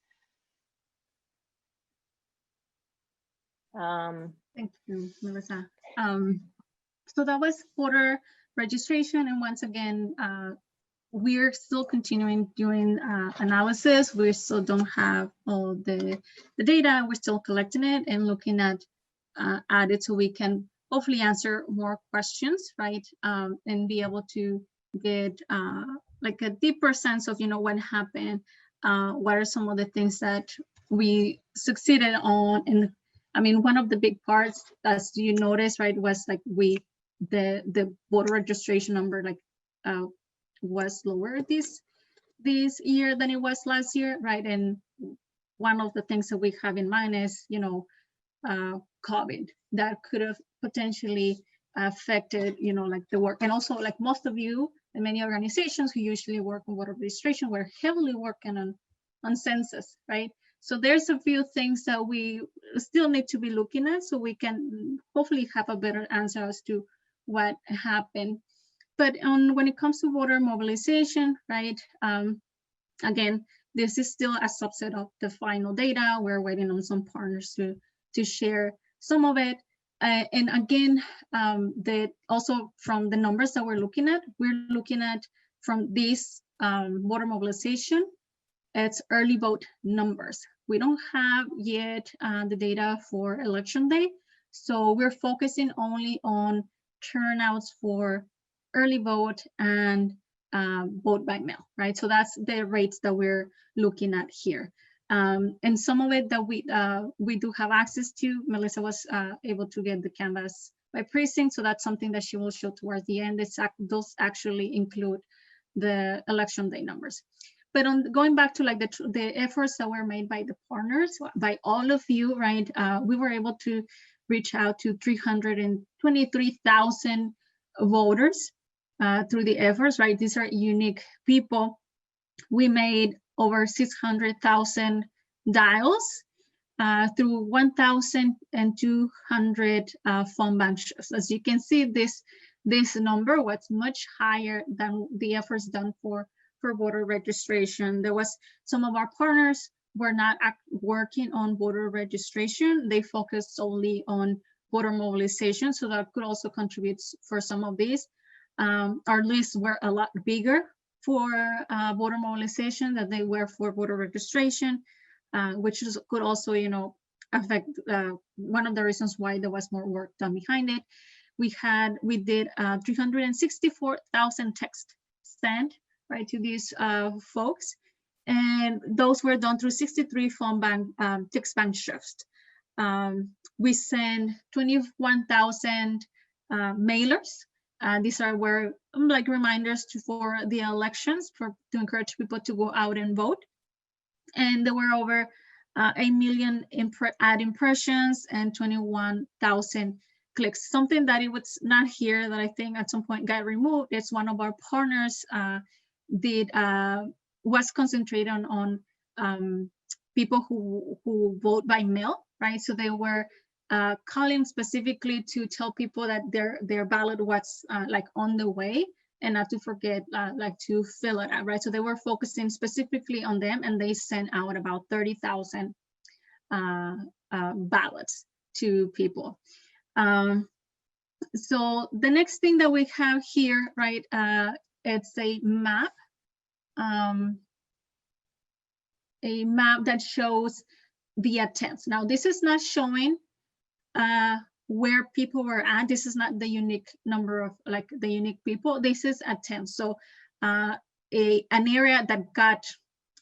Thank you, Melissa. So that was voter registration. And once again, we're still continuing doing analysis. We still don't have all the data. We're still collecting it and looking at it so we can hopefully answer more questions, right? And be able to get like a deeper sense of, what happened, what are some of the things that we succeeded on. And I mean, one of the big parts, as you notice, right, was like the voter registration number like was lower this year than it was last year, right? And one of the things that we have in mind is, COVID that could have potentially affected, like the work. And also, like most of you and many organizations who usually work on voter registration were heavily working on census, right? So there's a few things that we still need to be looking at so we can hopefully have a better answer as to what happened. But when it comes to voter mobilization, right, again, this is still a subset of the final data. We're waiting on some partners to share some of it. And again, also from the numbers that we're looking at from this voter mobilization, it's early vote numbers. We don't have yet the data for election day. So we're focusing only on turnouts for early vote and vote by mail, right? So that's the rates that we're looking at here. And some of it that we do have access to. Melissa was able to get the canvas by precinct, so that's something that she will show towards the end. Those actually include the election day numbers. But on going back to like the efforts that were made by the partners, by all of you, right? We were able to reach out to 323,000 voters through the efforts, right? These are unique people. We made over 600,000 dials through 1,200 phone bank shifts. As you can see, this number was much higher than the efforts done for voter registration. There was some of our partners were not working on voter registration. They focused solely on voter mobilization, so that could also contribute for some of these. Our lists were a lot bigger for voter mobilization than they were for voter registration, which could also, affect one of the reasons why there was more work done behind it. We did 364,000 texts sent right to these folks, and those were done through 63 phone bank text bank shifts. We sent 21,000 mailers. These are like reminders for the elections to encourage people to go out and vote. And there were over 8 million ad impressions and 21,000 clicks. Something that it was not here that I think at some point got removed. It's one of our partners was concentrated on people who vote by mail, right? So they were calling specifically to tell people that their ballot was like on the way, and not to forget like to fill it out, right? So they were focusing specifically on them, and they sent out about 30,000 ballots to people. So the next thing that we have here, right, it's a map that shows the attempts. Now, this is not showing where people were at. This is not the unique number of like the unique people. This is attempts. So an area that got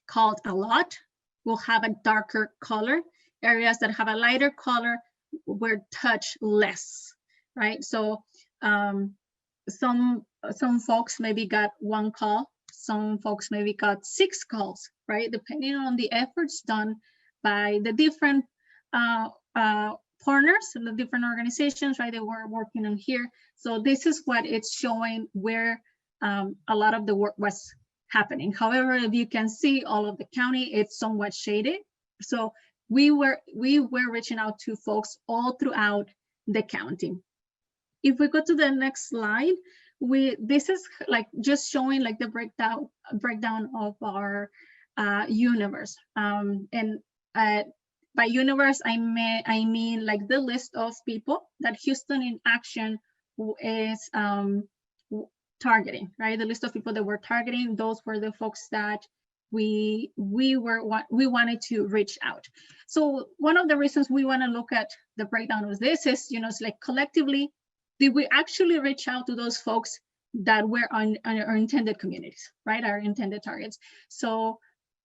called a lot will have a darker color. Areas that have a lighter color were touched less, right? So some folks maybe got one call. Some folks maybe got 6 calls, right? Depending on the efforts done by the different partners, the different organizations, right, that we're working on here. So this is what it's showing where a lot of the work was happening. However, if you can see all of the county, it's somewhat shaded. So we were reaching out to folks all throughout the county. If we go to the next slide, this is like just showing like the breakdown of our universe. By universe, I mean like the list of people that Houston in Action is targeting, right? The list of people that we're targeting, those were the folks that we wanted to reach out. So one of the reasons we want to look at the breakdown of this is, it's like collectively, did we actually reach out to those folks that were on our intended communities, right? Our intended targets. So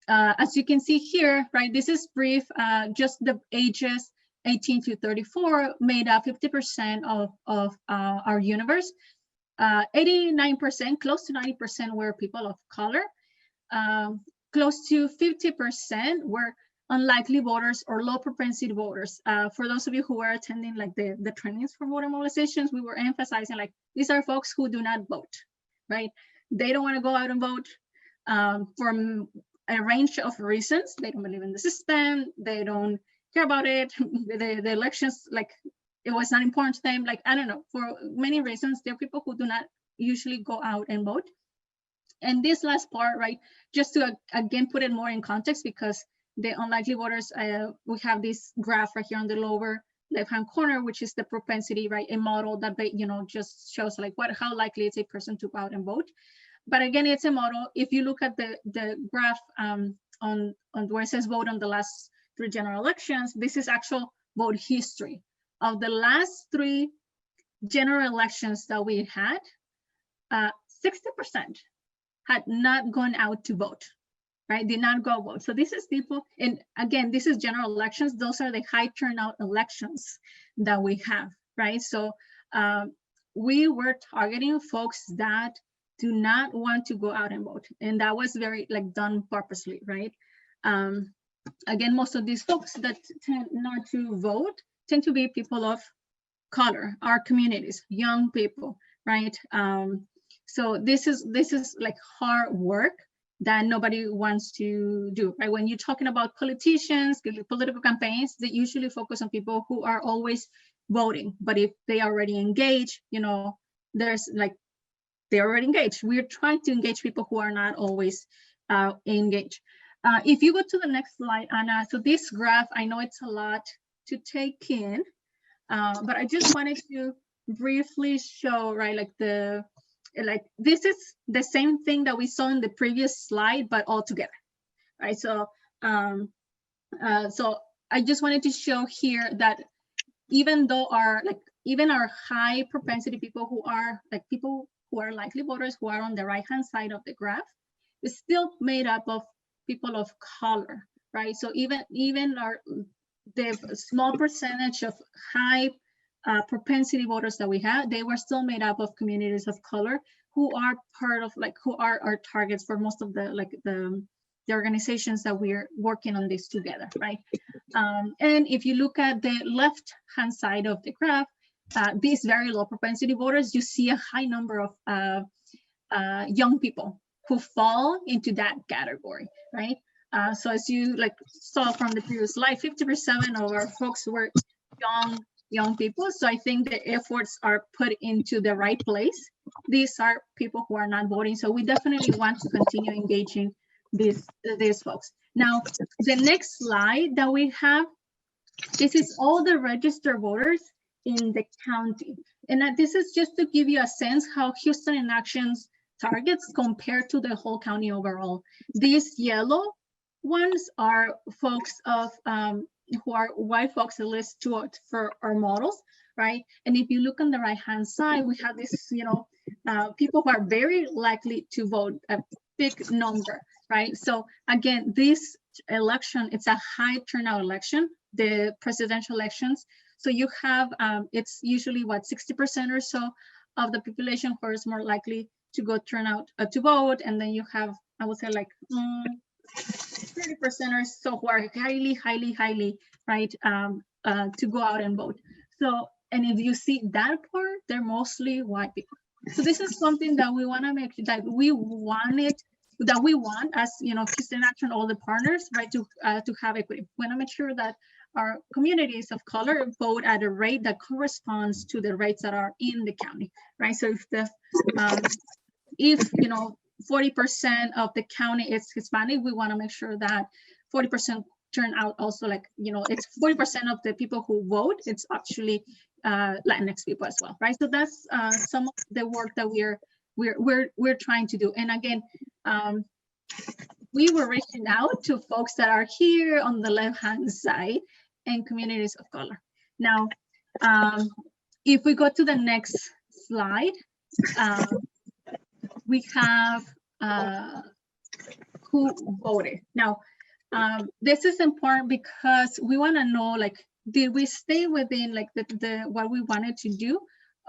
as you can see here, right, this is brief, just the ages 18 to 34 made up 50% of our universe. 89%, close to 90% were people of color. Close to 50% were unlikely voters or low propensity voters. For those of you who were attending like the trainings for voter mobilizations, we were emphasizing like, these are folks who do not vote, right? They don't want to go out and vote from a range of reasons. They don't believe in the system. They don't care about it. The elections, like, it was not important to them. Like, I don't know, for many reasons, there are people who do not usually go out and vote. And this last part, right, just to again put it more in context, because the unlikely voters, we have this graph right here on the lower left-hand corner, which is the propensity, right, a model that just shows like how likely is a person to go out and vote. But again, it's a model. If you look at the graph on where it says vote on the last 3 general elections, this is actual vote history. Of the last 3 general elections that we had, 60% had not gone out to vote, right? Did not go vote. So this is people, and again, this is general elections. Those are the high turnout elections that we have, right? So we were targeting folks that do not want to go out and vote. And that was very done purposely, right? Again, most of these folks that tend not to vote tend to be people of color, our communities, young people, right? So this is like hard work that nobody wants to do, right? When you're talking about politicians, political campaigns, they usually focus on people who are always voting. But if they already engage, there's they're already engaged. We're trying to engage people who are not always engaged. If you go to the next slide, Anna, so this graph, I know it's a lot to take in, but I just wanted to briefly show, right, this is the same thing that we saw in the previous slide, but all together, right? So, so I just wanted to show here that even though even our high propensity people who are likely voters who are on the right-hand side of the graph is still made up of people of color, right? So even the small percentage of high propensity voters that we had, they were still made up of communities of color who are part of who are our targets for most of the organizations that we're working on this together, right? And if you look at the left-hand side of the graph, these very low propensity voters, you see a high number of young people who fall into that category, right? So as you saw from the previous slide, 50% of our folks were young people. So I think the efforts are put into the right place. These are people who are not voting. So we definitely want to continue engaging these folks. Now, the next slide that we have, this is all the registered voters in the county. And this is just to give you a sense how Houston in Action's targets compare to the whole county overall. These yellow ones are folks of who are white folks that list to vote for our models, right? And if you look on the right-hand side, we have this, people who are very likely to vote, a big number, right? So again, this election, it's a high turnout election, the presidential elections. So you have, it's usually what, 60% or so of the population who is more likely to go turn out to vote. And then you have, I would say 30% or so who are highly, right, to go out and vote. So, and if you see that part, they're mostly white people. So this is something that we want to make that we want as Houston Action, all the partners, right, to have equity. We want to make sure that our communities of color vote at a rate that corresponds to the rates that are in the county, right? So if 40% of the county is Hispanic, we want to make sure that 40% turn out also, like, it's 40% of the people who vote, it's actually Latinx people as well, right? So that's some of the work that we're trying to do. And again, we were reaching out to folks that are here on the left-hand side and communities of color. Now, if we go to the next slide, we have who voted. Now, this is important because we want to know, like, did we stay within like the what we wanted to do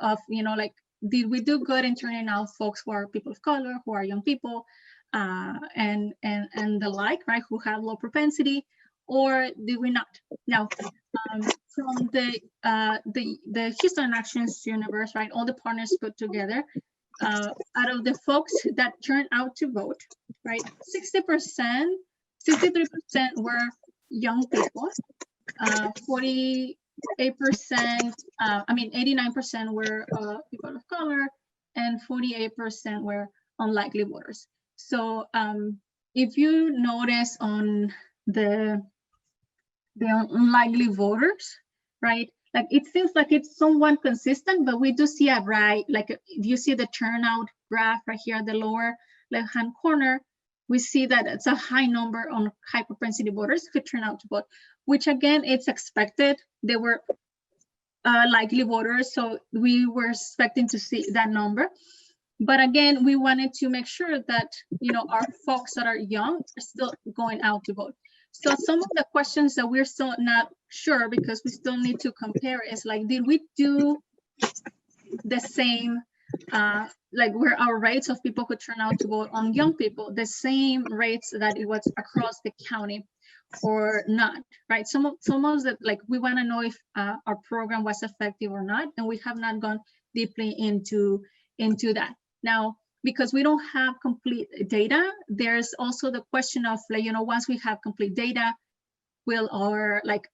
of, like, did we do good in turning out folks who are people of color, who are young people, and the like, right, who have low propensity, or did we not? Now, from the Houston Actions universe, right, all the partners put together, out of the folks that turned out to vote, right, 63% were young people, 48%, 89% were people of color, and 48% were unlikely voters. So if you notice on the unlikely voters, right, like, it seems like it's somewhat consistent, but we do see a right, like, if you see the turnout graph right here at the lower left-hand corner, we see that it's a high number on high propensity voters who turn out to vote, which again, it's expected. They were likely voters, so we were expecting to see that number. But again, we wanted to make sure that, our folks that are young are still going out to vote. So some of the questions that we're still not sure, because we still need to compare, is like, did we do the same, like, were our rates of people who turn out to vote on young people the same rates that it was across the county or not, right? Some of the, like, we want to know if our program was effective or not, and we have not gone deeply into that. Now, because we don't have complete data, there's also the question of, like, once we have complete data, will our, like,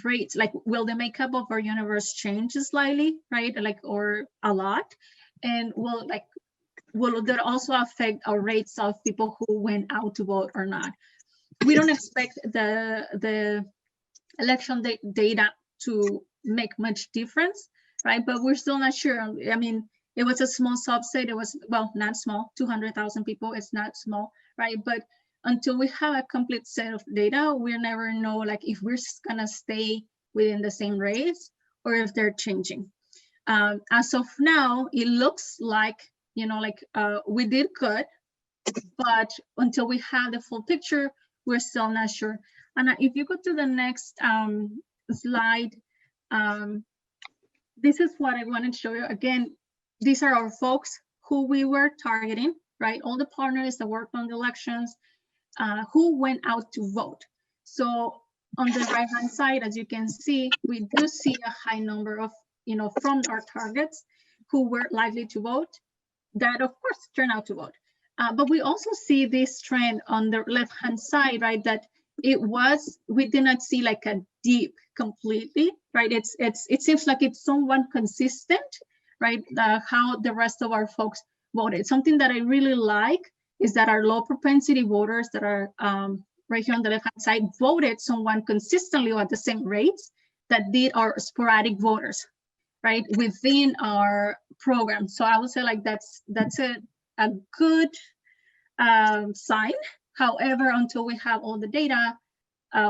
rates, like, will the makeup of our universe change slightly, right? Like, or a lot? And will that also affect our rates of people who went out to vote or not? We don't expect the election data to make much difference, right? But we're still not sure. I mean, it was a small subset. It was, well, not small, 200,000 people. It's not small, right? But until we have a complete set of data, we'll never know, like, if we're gonna stay within the same rates or if they're changing. As of now, it looks like, we did good, but until we have the full picture, we're still not sure. And if you go to the next slide, this is what I wanted to show you. Again, these are our folks who we were targeting, right? All the partners that worked on the elections, who went out to vote. So on the right-hand side, as you can see, we do see a high number of, from our targets who were likely to vote, that of course turn out to vote. But we also see this trend on the left-hand side, right? That we did not see like a dip completely, right? It seems like it's somewhat consistent, right? How the rest of our folks voted. Something that I really like is that our low propensity voters that are right here on the left-hand side voted somewhat consistently at the same rates that did our sporadic voters, right, within our program. So I would say, like, that's a good sign. However, until we have all the data,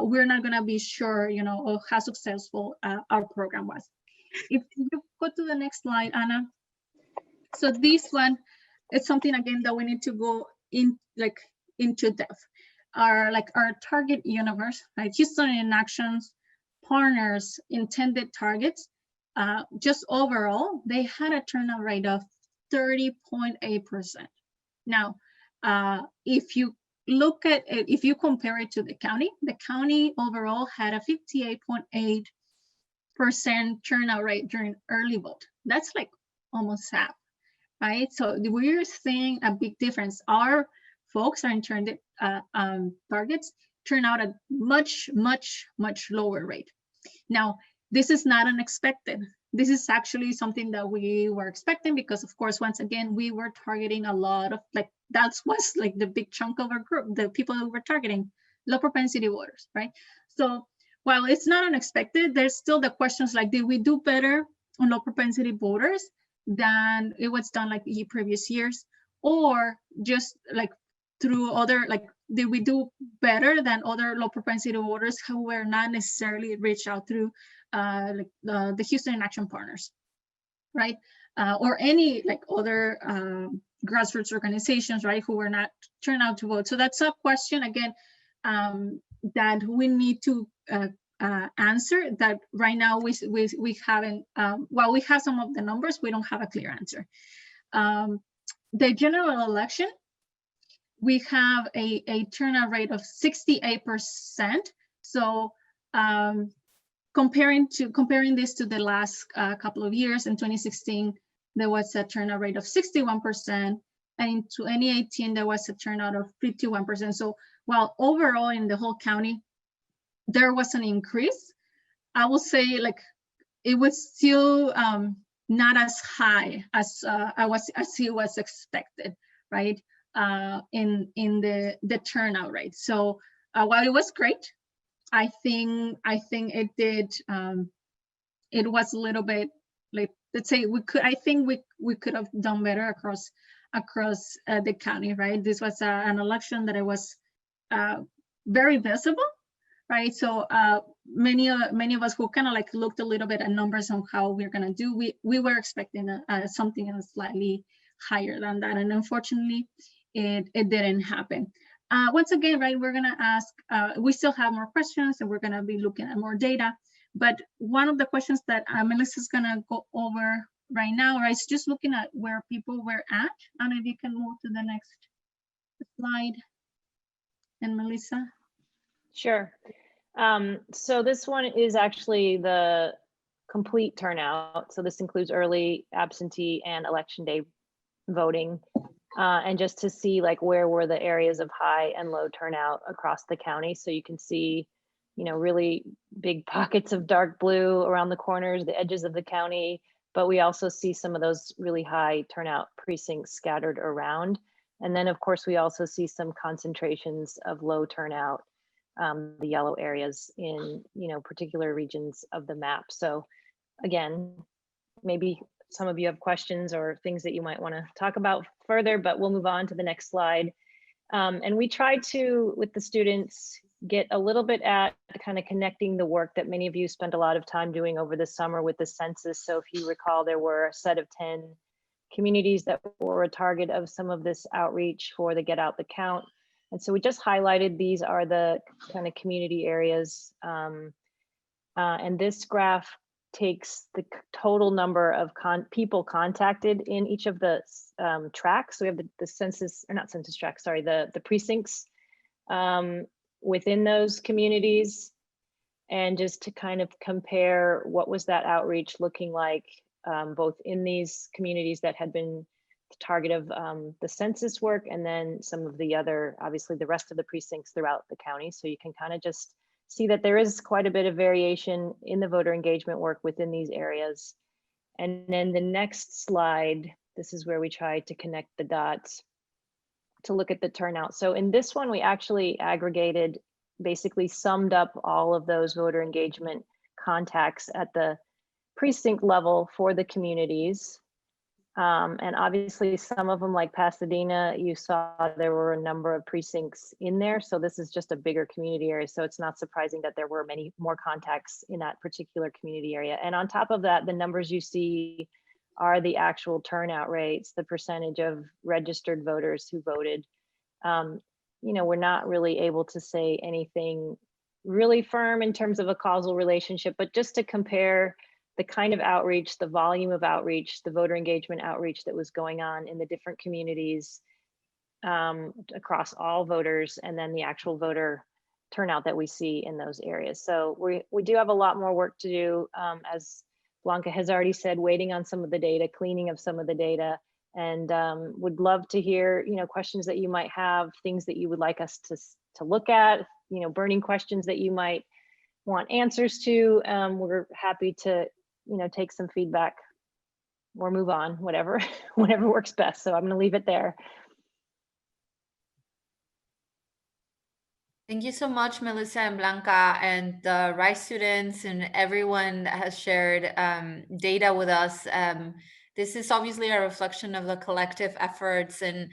we're not going to be sure, of how successful our program was. If you go to the next slide, Anna. So this one, it's something again that we need to go into depth. Our target universe, like Houston in Actions, partners, intended targets. Just overall, they had a turnout rate of 30.8%. Now, if you look at it, if you compare it to the county overall had a 58.8 turnout rate during early vote. That's like almost half, right? So we're seeing a big difference. Our folks, our intended targets, turn out at much lower rate. Now, this is not unexpected. This is actually something that we were expecting because, of course, once again, we were targeting a lot of, like, that was like the big chunk of our group, the people that we were targeting, low propensity voters, right? So while it's not unexpected, there's still the questions like, did we do better on low propensity voters than it was done like the previous years? Or just like through other, like, did we do better than other low propensity voters who were not necessarily reached out through like the Houston Action Partners, right? Or any like other grassroots organizations, right, who were not turned out to vote. So that's a question, again, that we need to answer, that right now we haven't, while we have some of the numbers, we don't have a clear answer. The general election, we have a turnout rate of 68%. So comparing this to the last couple of years, in 2016, there was a turnout rate of 61%, and in 2018, there was a turnout of 51%. So while overall in the whole county, there was an increase, I will say like it was still not as high as it was expected, right? In the turnout rate. So while it was great, I think it did. It was a little bit like, let's say I think we could have done better across the county, right? This was an election that it was very visible, right? So many of us who kind of like looked a little bit at numbers on how we're gonna do, we were expecting something slightly higher than that, and unfortunately, it didn't happen. Once again, right, we're gonna ask, we still have more questions and we're gonna be looking at more data, but one of the questions that Melissa's gonna go over right now, right, is just looking at where people were at. And if you can move to the next slide. And Melissa? Sure. So this one is actually the complete turnout. So this includes early, absentee, and election day voting. And just to see like where were the areas of high and low turnout across the county. So you can see, you know, really big pockets of dark blue around the corners, the edges of the county, but we also see some of those really high turnout precincts scattered around. And then of course, we also see some concentrations of low turnout, the yellow areas in, you know, particular regions of the map. So again, maybe some of you have questions or things that you might want to talk about further, but we'll move on to the next slide. And we tried to, with the students, get a little bit at kind of connecting the work that many of you spent a lot of time doing over the summer with the census. So if you recall, there were a set of 10 communities that were a target of some of this outreach for the Get Out the Count. And so we just highlighted, these are the kind of community areas. And this graph takes the total number of people contacted in each of the tracks. So we have the census, or not census tracks, sorry, the precincts within those communities. And just to kind of compare what was that outreach looking like, both in these communities that had been the target of the census work, and then some of the other, obviously the rest of the precincts throughout the county. So you can kind of just see that there is quite a bit of variation in the voter engagement work within these areas. And then the next slide, this is where we try to connect the dots to look at the turnout. So in this one, we actually aggregated, basically summed up all of those voter engagement contacts at the precinct level for the communities. And obviously some of them, like Pasadena, you saw there were a number of precincts in there. So this is just a bigger community area. So it's not surprising that there were many more contacts in that particular community area. And on top of that, the numbers you see are the actual turnout rates, the percentage of registered voters who voted. You know, we're not really able to say anything really firm in terms of a causal relationship, but just to compare the kind of outreach, the volume of outreach, the voter engagement outreach that was going on in the different communities across all voters, and then the actual voter turnout that we see in those areas. So we do have a lot more work to do, as Blanca has already said, waiting on some of the data, cleaning of some of the data, and would love to hear, questions that you might have, things that you would like us to look at, burning questions that you might want answers to. We're happy to, take some feedback or move on, whatever works best. So I'm going to leave it there. Thank you so much, Melissa and Blanca, and the RISE students and everyone that has shared data with us. This is obviously a reflection of the collective efforts, and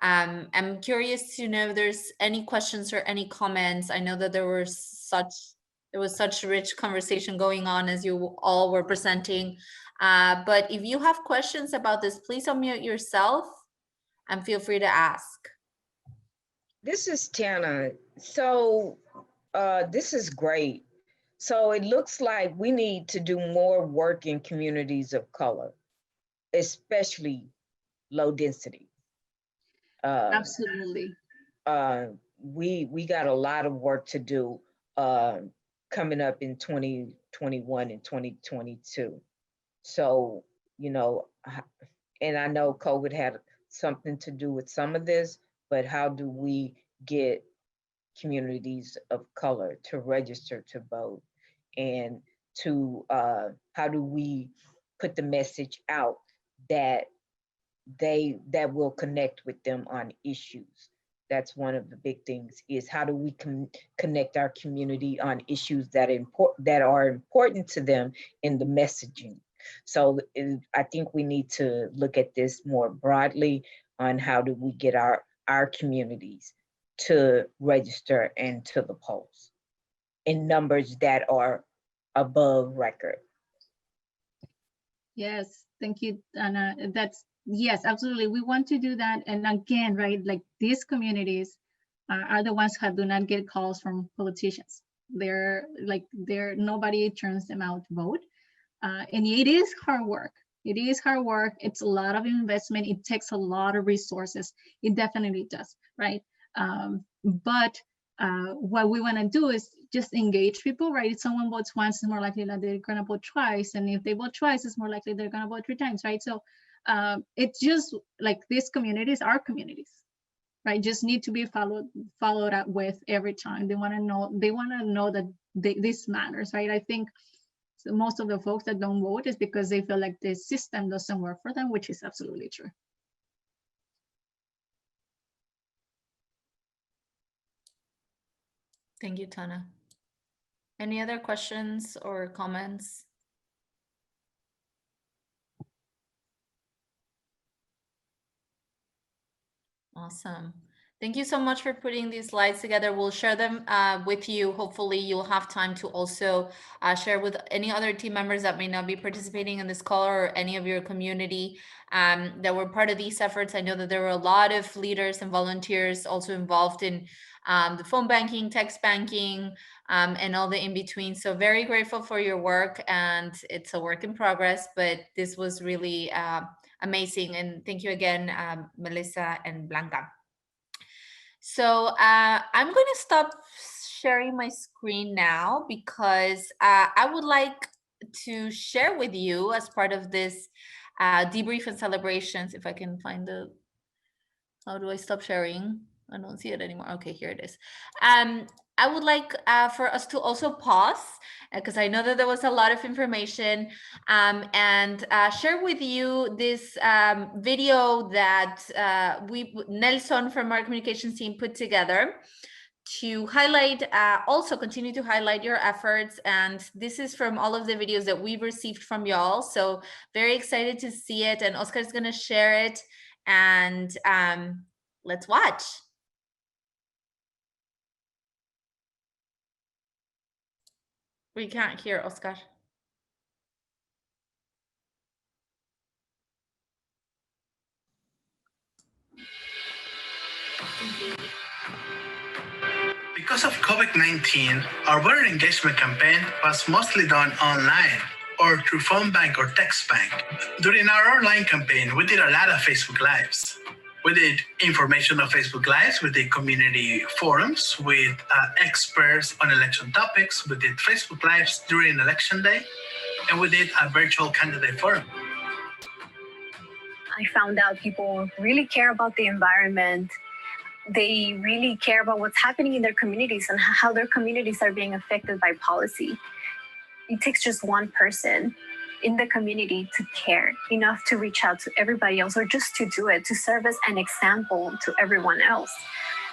I'm curious to know if there's any questions or any comments. I know that there was such rich conversation going on as you all were presenting, but if you have questions about this, please unmute yourself and feel free to ask. This is Tana. So this is great. So it looks like we need to do more work in communities of color, especially low density. Absolutely. We got a lot of work to do coming up in 2021 and 2022. So, and I know COVID had something to do with some of this, but how do we get communities of color to register to vote? And to how do we put the message out that will connect with them on issues? That's one of the big things, is how do we connect our community on issues that are important to them in the messaging? So I think we need to look at this more broadly on how do we get our communities to register and to the polls in numbers that are above record. Yes, thank you, Anna. Yes, absolutely. We want to do that. And again, right, like these communities are the ones who do not get calls from politicians. Nobody turns them out to vote. And it is hard work. It is hard work. It's a lot of investment. It takes a lot of resources. It definitely does, right? But what we want to do is just engage people, right? If someone votes once, it's more likely that they're going to vote twice. And if they vote twice, it's more likely they're going to vote 3 times, right? So it's just like these communities are communities, right? Just need to be followed up with every time. They want to know that this matters, right? I think most of the folks that don't vote is because they feel like the system doesn't work for them, which is absolutely true. Thank you, Tana. Any other questions or comments? Awesome. Thank you so much for putting these slides together. We'll share them with you. Hopefully you'll have time to also share with any other team members that may not be participating in this call, or any of your community that were part of these efforts. I know that there were a lot of leaders and volunteers also involved in the phone banking, text banking, and all the in-between. So very grateful for your work, and it's a work in progress, but this was really amazing. And thank you again, Melissa and Blanca. So I'm going to stop sharing my screen now, because I would like to share with you, as part of this debrief and celebrations, if I can find how do I stop sharing? I don't see it anymore. Okay, here it is. I would like for us to also pause, because I know that there was a lot of information, and share with you this video that Nelson from our communications team put together to highlight, also continue to highlight your efforts. And this is from all of the videos that we've received from y'all. So very excited to see it. And Oscar is going to share it, and let's watch. We can't hear Oscar. Because of COVID-19, our voter engagement campaign was mostly done online or through phone bank or text bank. During our online campaign, we did a lot of Facebook Lives. We did informational Facebook Lives, we did community forums with experts on election topics, we did Facebook Lives during Election Day, and we did a virtual candidate forum. I found out people really care about the environment. They really care about what's happening in their communities and how their communities are being affected by policy. It takes just one person in the community to care enough to reach out to everybody else, or just to do it, to serve as an example to everyone else.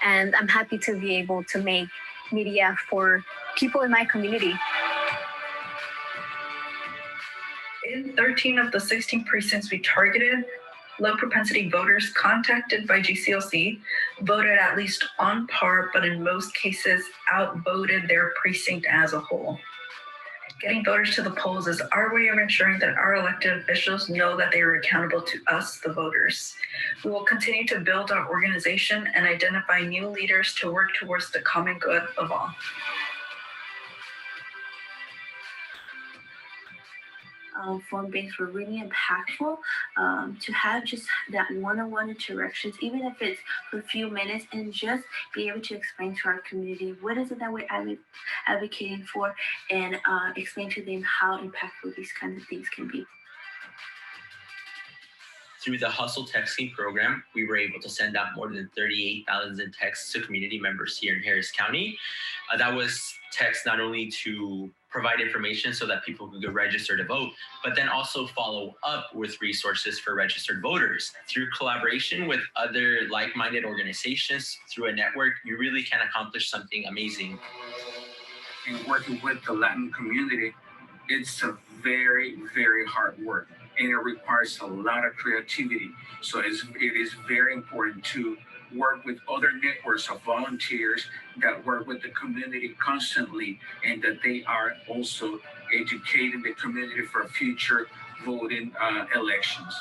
And I'm happy to be able to make media for people in my community. In 13 of the 16 precincts we targeted, low propensity voters contacted by GCLC voted at least on par, but in most cases outvoted their precinct as a whole. Getting voters to the polls is our way of ensuring that our elected officials know that they are accountable to us, the voters. We will continue to build our organization and identify new leaders to work towards the common good of all. Phone-based were really impactful. To have just that one-on-one interactions, even if it's for a few minutes, and just be able to explain to our community what is it that we're advocating for, and explain to them how impactful these kinds of things can be. Through the Hustle Texting program, we were able to send out more than 38,000 texts to community members here in Harris County. That was text not only to provide information so that people could get registered to vote, but then also follow up with resources for registered voters. Through collaboration with other like-minded organizations, through a network, you really can accomplish something amazing. In working with the Latin community, it's a very, very hard work, and it requires a lot of creativity. So it is very important to work with other networks of volunteers that work with the community constantly, and that they are also educating the community for future voting elections.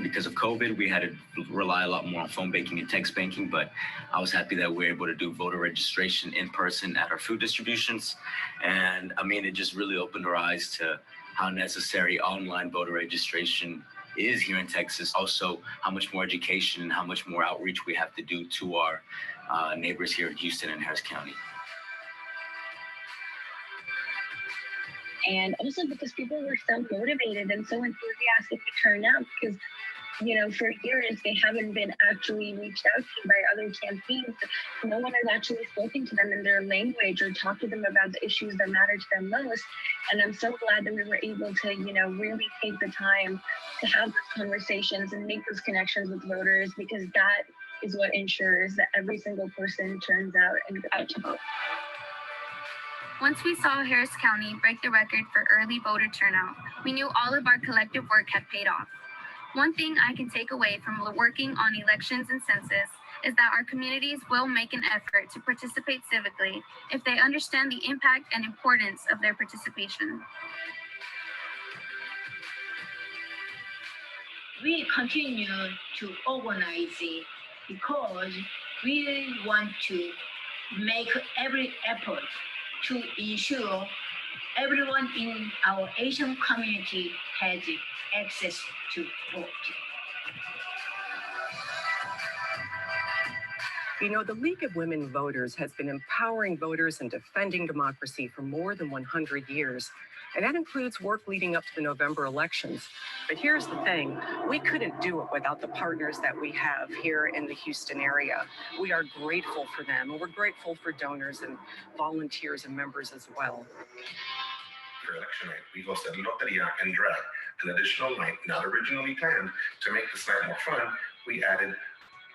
Because of COVID, we had to rely a lot more on phone banking and text banking, but I was happy that we were able to do voter registration in person at our food distributions. And I mean, it just really opened our eyes to how necessary online voter registration is here in Texas. Also, how much more education and how much more outreach we have to do to our neighbors here in Houston and Harris County. And also because people were so motivated and so enthusiastic to turn out, because, you know, for years they haven't been actually reached out to by other campaigns. No one has actually spoken to them in their language or talked to them about the issues that matter to them most. And I'm so glad that we were able to, you know, really take the time to have those conversations and make those connections with voters, because that is what ensures that every single person turns out and goes out to vote. Once we saw Harris County break the record for early voter turnout, we knew all of our collective work had paid off. One thing I can take away from working on elections and census is that our communities will make an effort to participate civically if they understand the impact and importance of their participation. We continue to organize it because we want to make every effort to ensure everyone in our Asian community has access to vote. You know, the League of Women Voters has been empowering voters and defending democracy for more than 100 years. And that includes work leading up to the November elections. But here's the thing, we couldn't do it without the partners that we have here in the Houston area. We are grateful for them, and we're grateful for donors and volunteers and members as well. For election night, we hosted Loteria and Drag, an additional night not originally planned. To make this night more fun, we added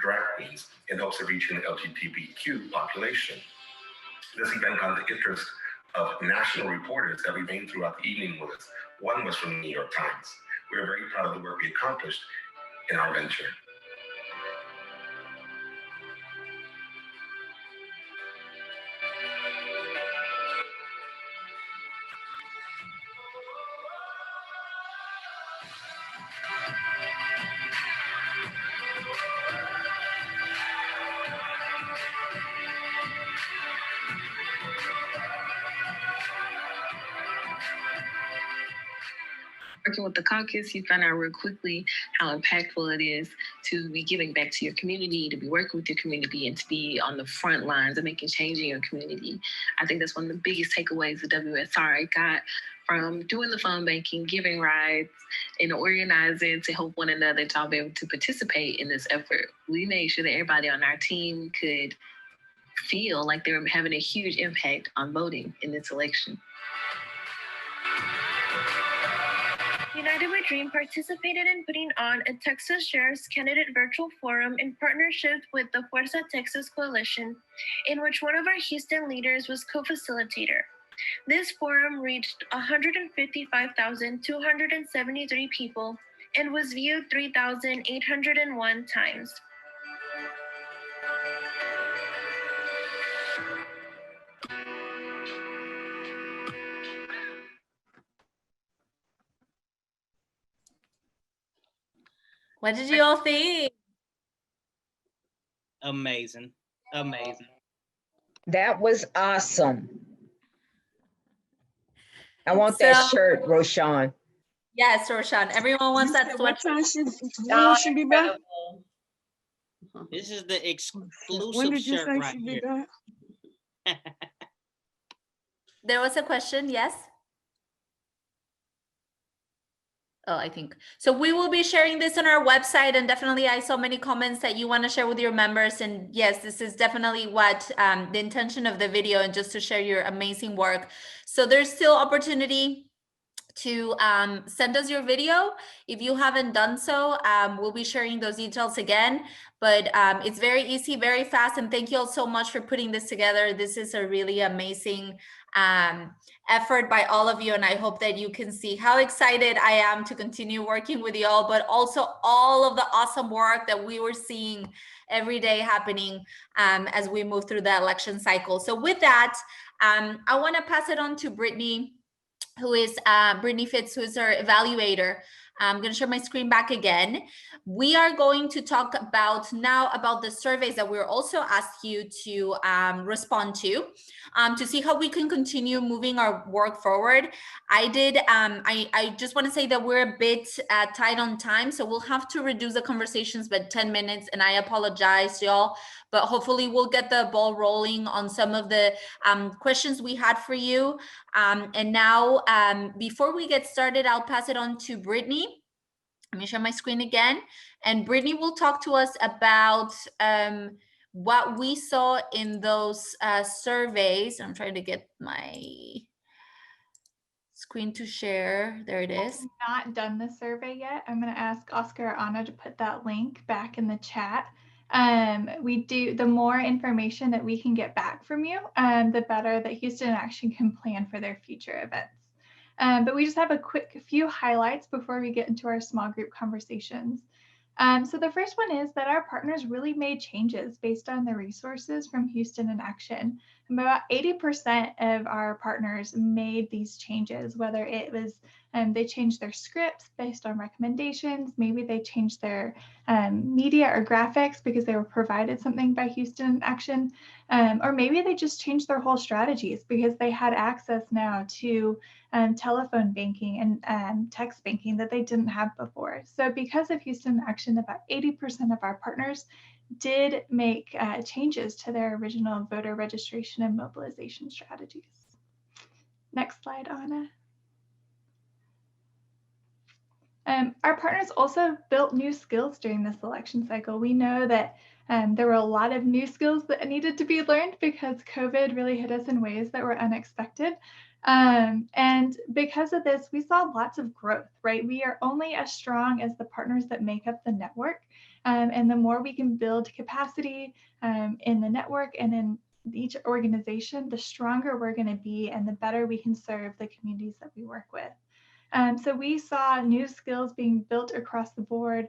drag queens in hopes of reaching the LGBTQ population. This event got the interest of national reporters that remained throughout the evening with us. One was from the New York Times. We are very proud of the work we accomplished in our venture. working with the caucus, you find out real quickly how impactful it is to be giving back to your community, to be working with your community, and to be on the front lines of making change in your community. I think that's one of the biggest takeaways the WSRA got from doing the phone banking, giving rides, and organizing to help one another to all be able to participate in this effort. We made sure that everybody on our team could feel like they were having a huge impact on voting in this election. United We Dream participated in putting on a Texas Sheriff's Candidate Virtual Forum in partnership with the Fuerza Texas Coalition, in which one of our Houston leaders was co-facilitator. This forum reached 155,273 people and was viewed 3,801 times. What did you all think? Amazing. Amazing. That was awesome. I want that shirt, Roshan. Yes, Roshan. Everyone wants that sweatshirt. When should be back? This is the exclusive shirt right here. There was a question, yes? Oh, I think. So we will be sharing this on our website, and definitely I saw many comments that you want to share with your members. And yes, this is definitely what the intention of the video, and just to share your amazing work. So there's still opportunity to send us your video. If you haven't done so, we'll be sharing those details again, but it's very easy, very fast. And thank you all so much for putting this together. This is a really amazing effort by all of you. And I hope that you can see how excited I am to continue working with you all, but also all of the awesome work that we were seeing every day happening as we move through the election cycle. So with that, I want to pass it on to Brittany, who is Brittany Fitz, who is our evaluator. I'm going to share my screen back again. We are going to talk about now about the surveys that we're also asked you to respond to see how we can continue moving our work forward. I just want to say that we're a bit tight on time, so we'll have to reduce the conversations by 10 minutes, and I apologize, y'all, but hopefully we'll get the ball rolling on some of the questions we had for you. And now, before we get started, I'll pass it on to Brittany. Let me share my screen again. And Brittany will talk to us about what we saw in those surveys. I'm trying to get my screen to share. There it is. I've not done the survey yet. I'm going to ask Oscar or Anna to put that link back in the chat. The more information that we can get back from you, the better that Houston Action can plan for their future events. But we just have a few highlights before we get into our small group conversations. So the first one is that our partners really made changes based on the resources from Houston in Action. And about 80% of our partners made these changes, whether it was they changed their scripts based on recommendations, maybe they changed their media or graphics because they were provided something by Houston in Action, or maybe they just changed their whole strategies because they had access now to telephone banking and text banking that they didn't have before. So because of Houston Action, about 80% of our partners did make changes to their original voter registration and mobilization strategies. Next slide, Anna. Our partners also built new skills during this election cycle. We know that there were a lot of new skills that needed to be learned because COVID really hit us in ways that were unexpected. And because of this, we saw lots of growth, right? We are only as strong as the partners that make up the network. And the more we can build capacity in the network and in each organization, the stronger we're going to be and the better we can serve the communities that we work with. So we saw new skills being built across the board,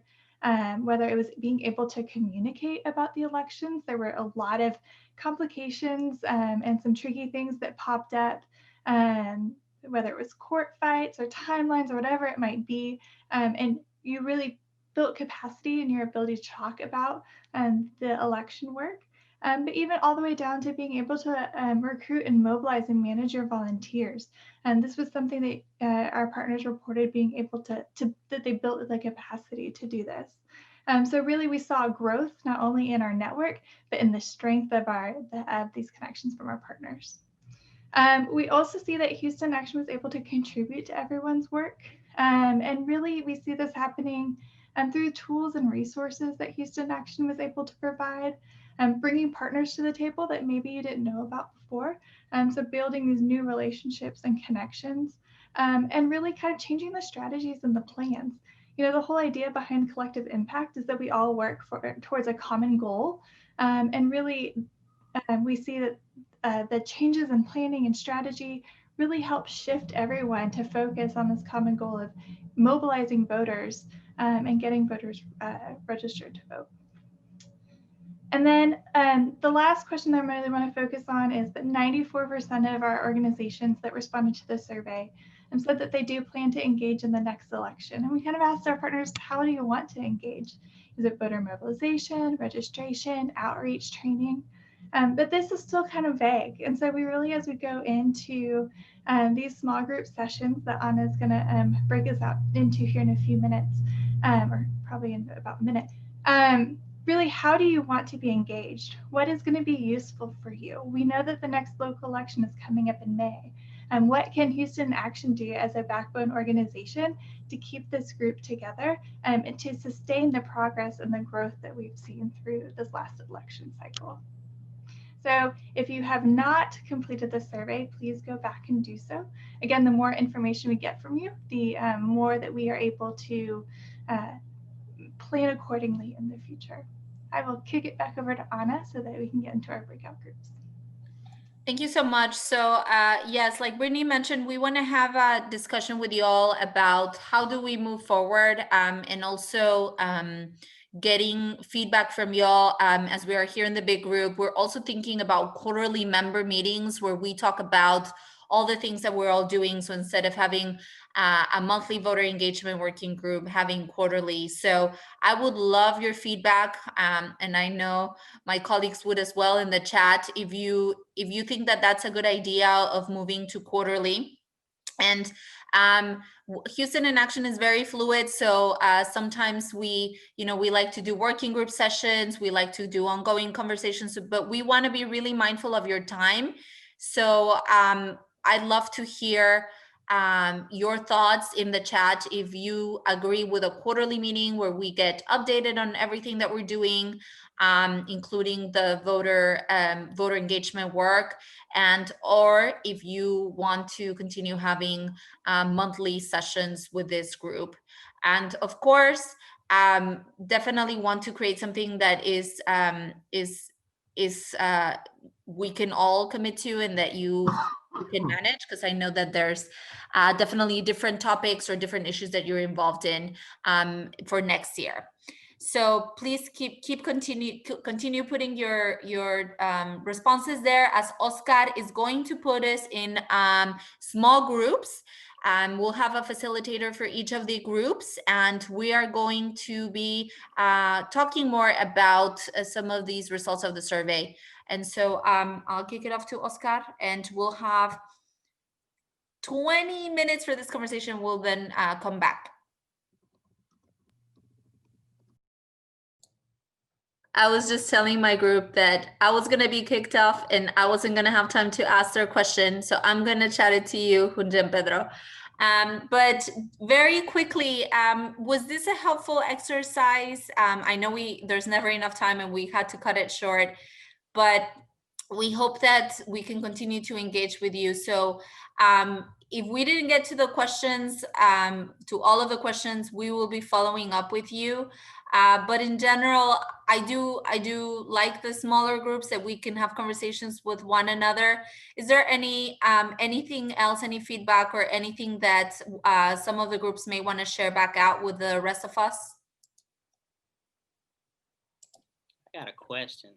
whether it was being able to communicate about the elections. There were a lot of complications and some tricky things that popped up, whether it was court fights or timelines or whatever it might be. And you really built capacity in your ability to talk about the election work. but even all the way down to being able to recruit and mobilize and manage your volunteers. And this was something that our partners reported being able to that they built the capacity to do this. So really we saw growth not only in our network, but in the strength of these connections from our partners. We also see that Houston Action was able to contribute to everyone's work. And really we see this happening through tools and resources that Houston Action was able to provide, bringing partners to the table that maybe you didn't know about before. So building these new relationships and connections, and really kind of changing the strategies and the plans. You know, the whole idea behind collective impact is that we all work towards a common goal. And really, we see that the changes in planning and strategy really help shift everyone to focus on this common goal of mobilizing voters and getting voters registered to vote. And then the last question that I really want to focus on is that 94% of our organizations that responded to the survey said that they do plan to engage in the next election. And we kind of asked our partners, how do you want to engage? Is it voter mobilization, registration, outreach, training? But this is still kind of vague. And so we really, as we go into these small group sessions that Anna is going to break us out into here in a few minutes, or probably in about a minute, really, how do you want to be engaged? What is going to be useful for you? We know that the next local election is coming up in May. And what can Houston Action do as a backbone organization to keep this group together and to sustain the progress and the growth that we've seen through this last election cycle? So if you have not completed the survey, please go back and do so. Again, the more information we get from you, the more that we are able to plan accordingly in the future. I will kick it back over to Anna so that we can get into our breakout groups. Thank you so much. So yes, like Brittany mentioned, we want to have a discussion with you all about how do we move forward, and also getting feedback from y'all as we are here in the big group. We're also thinking about quarterly member meetings where we talk about all the things that we're all doing. So instead of having a monthly voter engagement working group, having quarterly. So I would love your feedback, and I know my colleagues would as well in the chat, if you think that that's a good idea of moving to quarterly. And Houston in Action is very fluid. So sometimes we like to do working group sessions. We like to do ongoing conversations, but we want to be really mindful of your time. So I'd love to hear your thoughts in the chat. If you agree with a quarterly meeting where we get updated on everything that we're doing, including the voter engagement work, and or if you want to continue having monthly sessions with this group. And of course, definitely want to create something that is we can all commit to and that you can manage, because I know that there's definitely different topics or different issues that you're involved in for next year. So please continue putting your responses there, as Oscar is going to put us in small groups. We'll have a facilitator for each of the groups, and we are going to be talking more about some of these results of the survey. And so I'll kick it off to Oscar, and we'll have 20 minutes for this conversation. We'll then come back. I was just telling my group that I was going to be kicked off and I wasn't going to have time to ask their question. So I'm going to chat it to you, Hunja and Pedro. But very quickly, was this a helpful exercise? I know there's never enough time and we had to cut it short, but we hope that we can continue to engage with you. So if we didn't get to the questions, to all of the questions, we will be following up with you. But in general, I do like the smaller groups that we can have conversations with one another. Is there anything else, any feedback or anything that some of the groups may want to share back out with the rest of us? I got a question.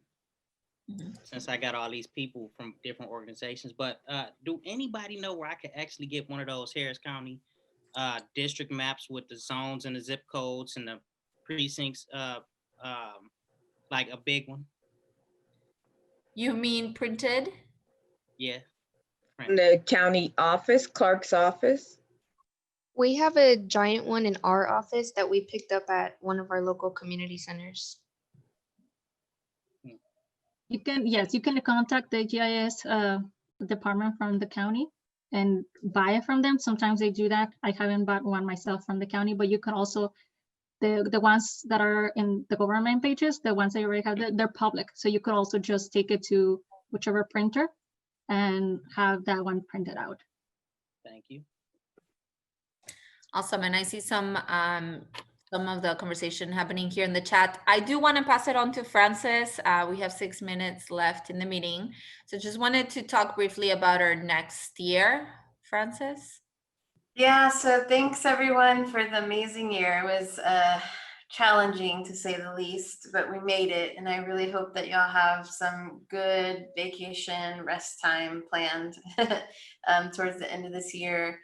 Since I got all these people from different organizations, but do anybody know where I could actually get one of those Harris County district maps with the zones and the zip codes and the precincts, like a big one? You mean printed? Yeah. The county office, clerk's office. We have a giant one in our office that we picked up at one of our local community centers. You can, yes, you can contact the GIS department from the county and buy it from them. Sometimes they do that. I haven't bought one myself from the county, but you can also, the ones that are in the government pages, the ones they already have, they're public. So you could also just take it to whichever printer and have that one printed out. Thank you. Awesome. And I see some of the conversation happening here in the chat. I do want to pass it on to Francis. We have 6 minutes left in the meeting. So just wanted to talk briefly about our next year. Francis? Yeah, so thanks everyone for the amazing year. It was challenging to say the least, but we made it. And I really hope that y'all have some good vacation, rest time planned towards the end of this year.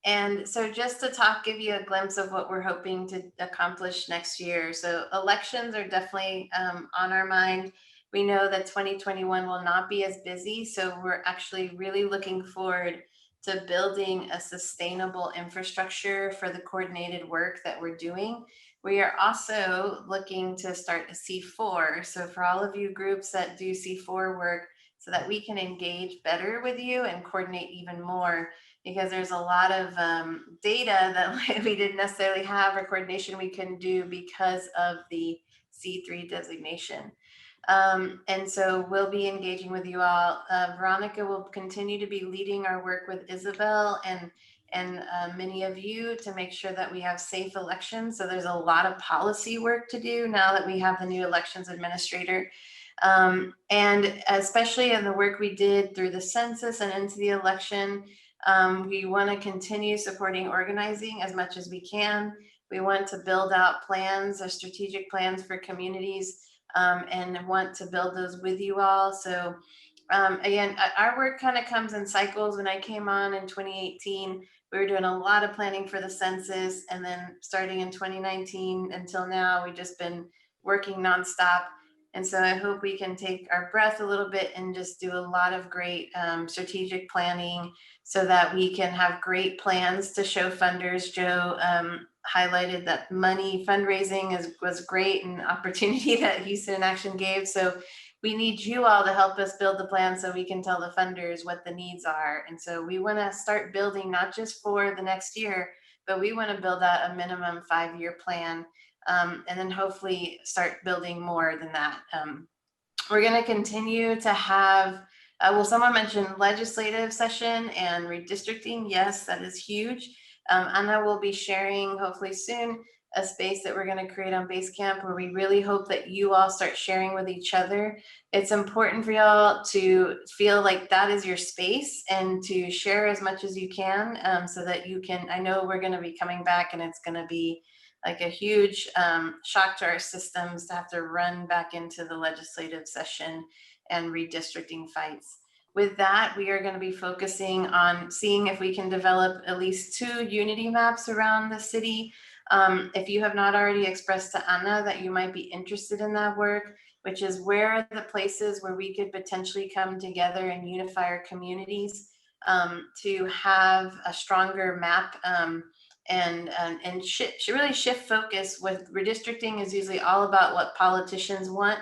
And so just to give you a glimpse of what we're hoping to accomplish next year. So elections are definitely on our mind. We know that 2021 will not be as busy. So we're actually really looking forward to building a sustainable infrastructure for the coordinated work that we're doing. We are also looking to start a C4. So for all of you groups that do C4 work, so that we can engage better with you and coordinate even more, because there's a lot of data that we didn't necessarily have or coordination we couldn't do because of the C3 designation. And so we'll be engaging with you all. Veronica will continue to be leading our work with Isabel and many of you to make sure that we have safe elections. So there's a lot of policy work to do now that we have the new elections administrator. And especially in the work we did through the census and into the election, we want to continue supporting organizing as much as we can. We want to build out plans or strategic plans for communities and want to build those with you all. So again, our work kind of comes in cycles. When I came on in 2018, we were doing a lot of planning for the census, and then starting in 2019 until now, we've just been working nonstop. And so I hope we can take our breath a little bit and just do a lot of great strategic planning so that we can have great plans to show funders. Joe highlighted that money fundraising was great and opportunity that Houston in Action gave. So we need you all to help us build the plan so we can tell the funders what the needs are. And so we want to start building not just for the next year, but we want to build out a minimum 5-year plan. And then hopefully start building more than that. We're going to continue to have, well, someone mentioned legislative session and redistricting. Yes, that is huge. Anna will be sharing hopefully soon a space that we're going to create on Basecamp where we really hope that you all start sharing with each other. It's important for y'all to feel like that is your space and to share as much as you can so that you can, I know we're going to be coming back and it's going to be like a huge shock to our systems to have to run back into the legislative session and redistricting fights. With that, we are going to be focusing on seeing if we can develop at least 2 unity maps around the city. If you have not already expressed to Anna that you might be interested in that work, which is where are the places where we could potentially come together and unify our communities to have a stronger map and really shift focus. With redistricting is usually all about what politicians want,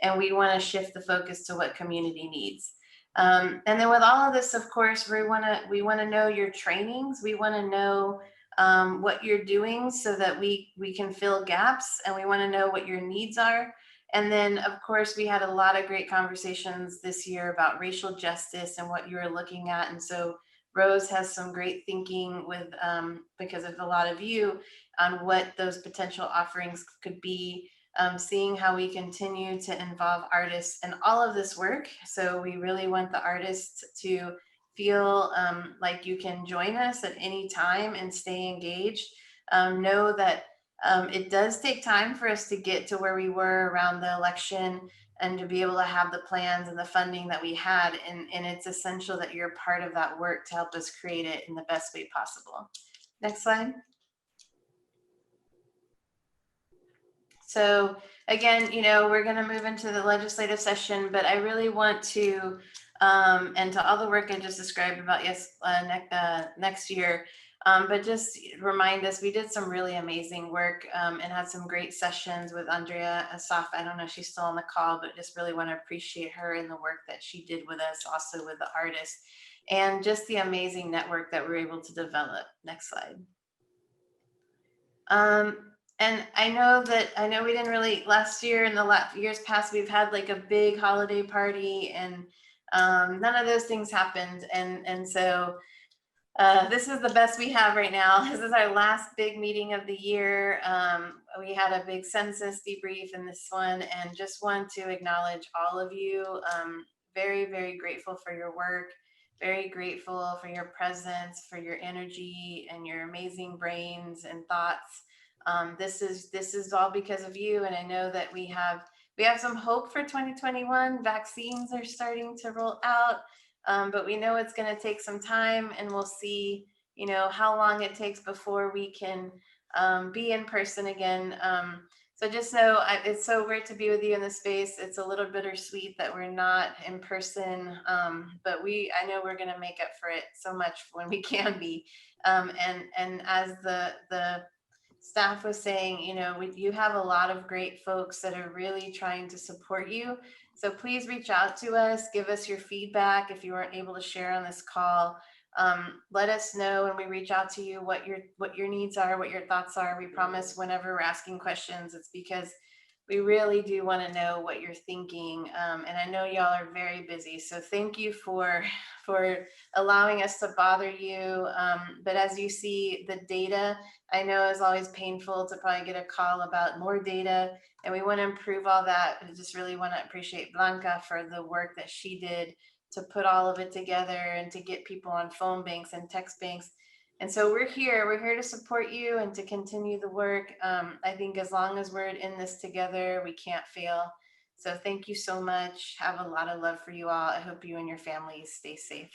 and we want to shift the focus to what community needs. And then with all of this, of course, we want to know your trainings. We want to know what you're doing so that we can fill gaps, and we want to know what your needs are. And then, of course, we had a lot of great conversations this year about racial justice and what you were looking at. And so Rose has some great thinking with because of a lot of you on what those potential offerings could be, seeing how we continue to involve artists in all of this work. So we really want the artists to feel like you can join us at any time and stay engaged. Know that it does take time for us to get to where we were around the election and to be able to have the plans and the funding that we had. And it's essential that you're part of that work to help us create it in the best way possible. Next slide. So again, you know, we're going to move into the legislative session, but I really want to, and to all the work I just described about next year, but just remind us, we did some really amazing work and had some great sessions with Andrea Asaf. I don't know if she's still on the call, but just really want to appreciate her and the work that she did with us, also with the artists, and just the amazing network that we're able to develop. Next slide. And I know we didn't really, last year and the years past, we've had like a big holiday party, and none of those things happened. And so this is the best we have right now. This is our last big meeting of the year. We had a big census debrief in this one, and just want to acknowledge all of you. Very, very grateful for your work. Very grateful for your presence, for your energy and your amazing brains and thoughts. This is all because of you, and I know that we have some hope for 2021. Vaccines are starting to roll out, but we know it's going to take some time, and we'll see, you know, how long it takes before we can be in person again. So just know it's so great to be with you in this space. It's a little bittersweet that we're not in person, but I know we're going to make up for it so much when we can be. And as the staff was saying, you know, you have a lot of great folks that are really trying to support you. So please reach out to us, give us your feedback. If you weren't able to share on this call, let us know when we reach out to you what your needs are, what your thoughts are. We promise whenever we're asking questions, it's because we really do want to know what you're thinking. And I know y'all are very busy, so thank you for allowing us to bother you. But as you see, the data, I know is always painful to probably get a call about more data, and we want to improve all that. I just really want to appreciate Blanca for the work that she did to put all of it together and to get people on phone banks and text banks. And so we're here to support you and to continue the work. I think as long as we're in this together, we can't fail. So thank you so much. Have a lot of love for you all. I hope you and your families stay safe.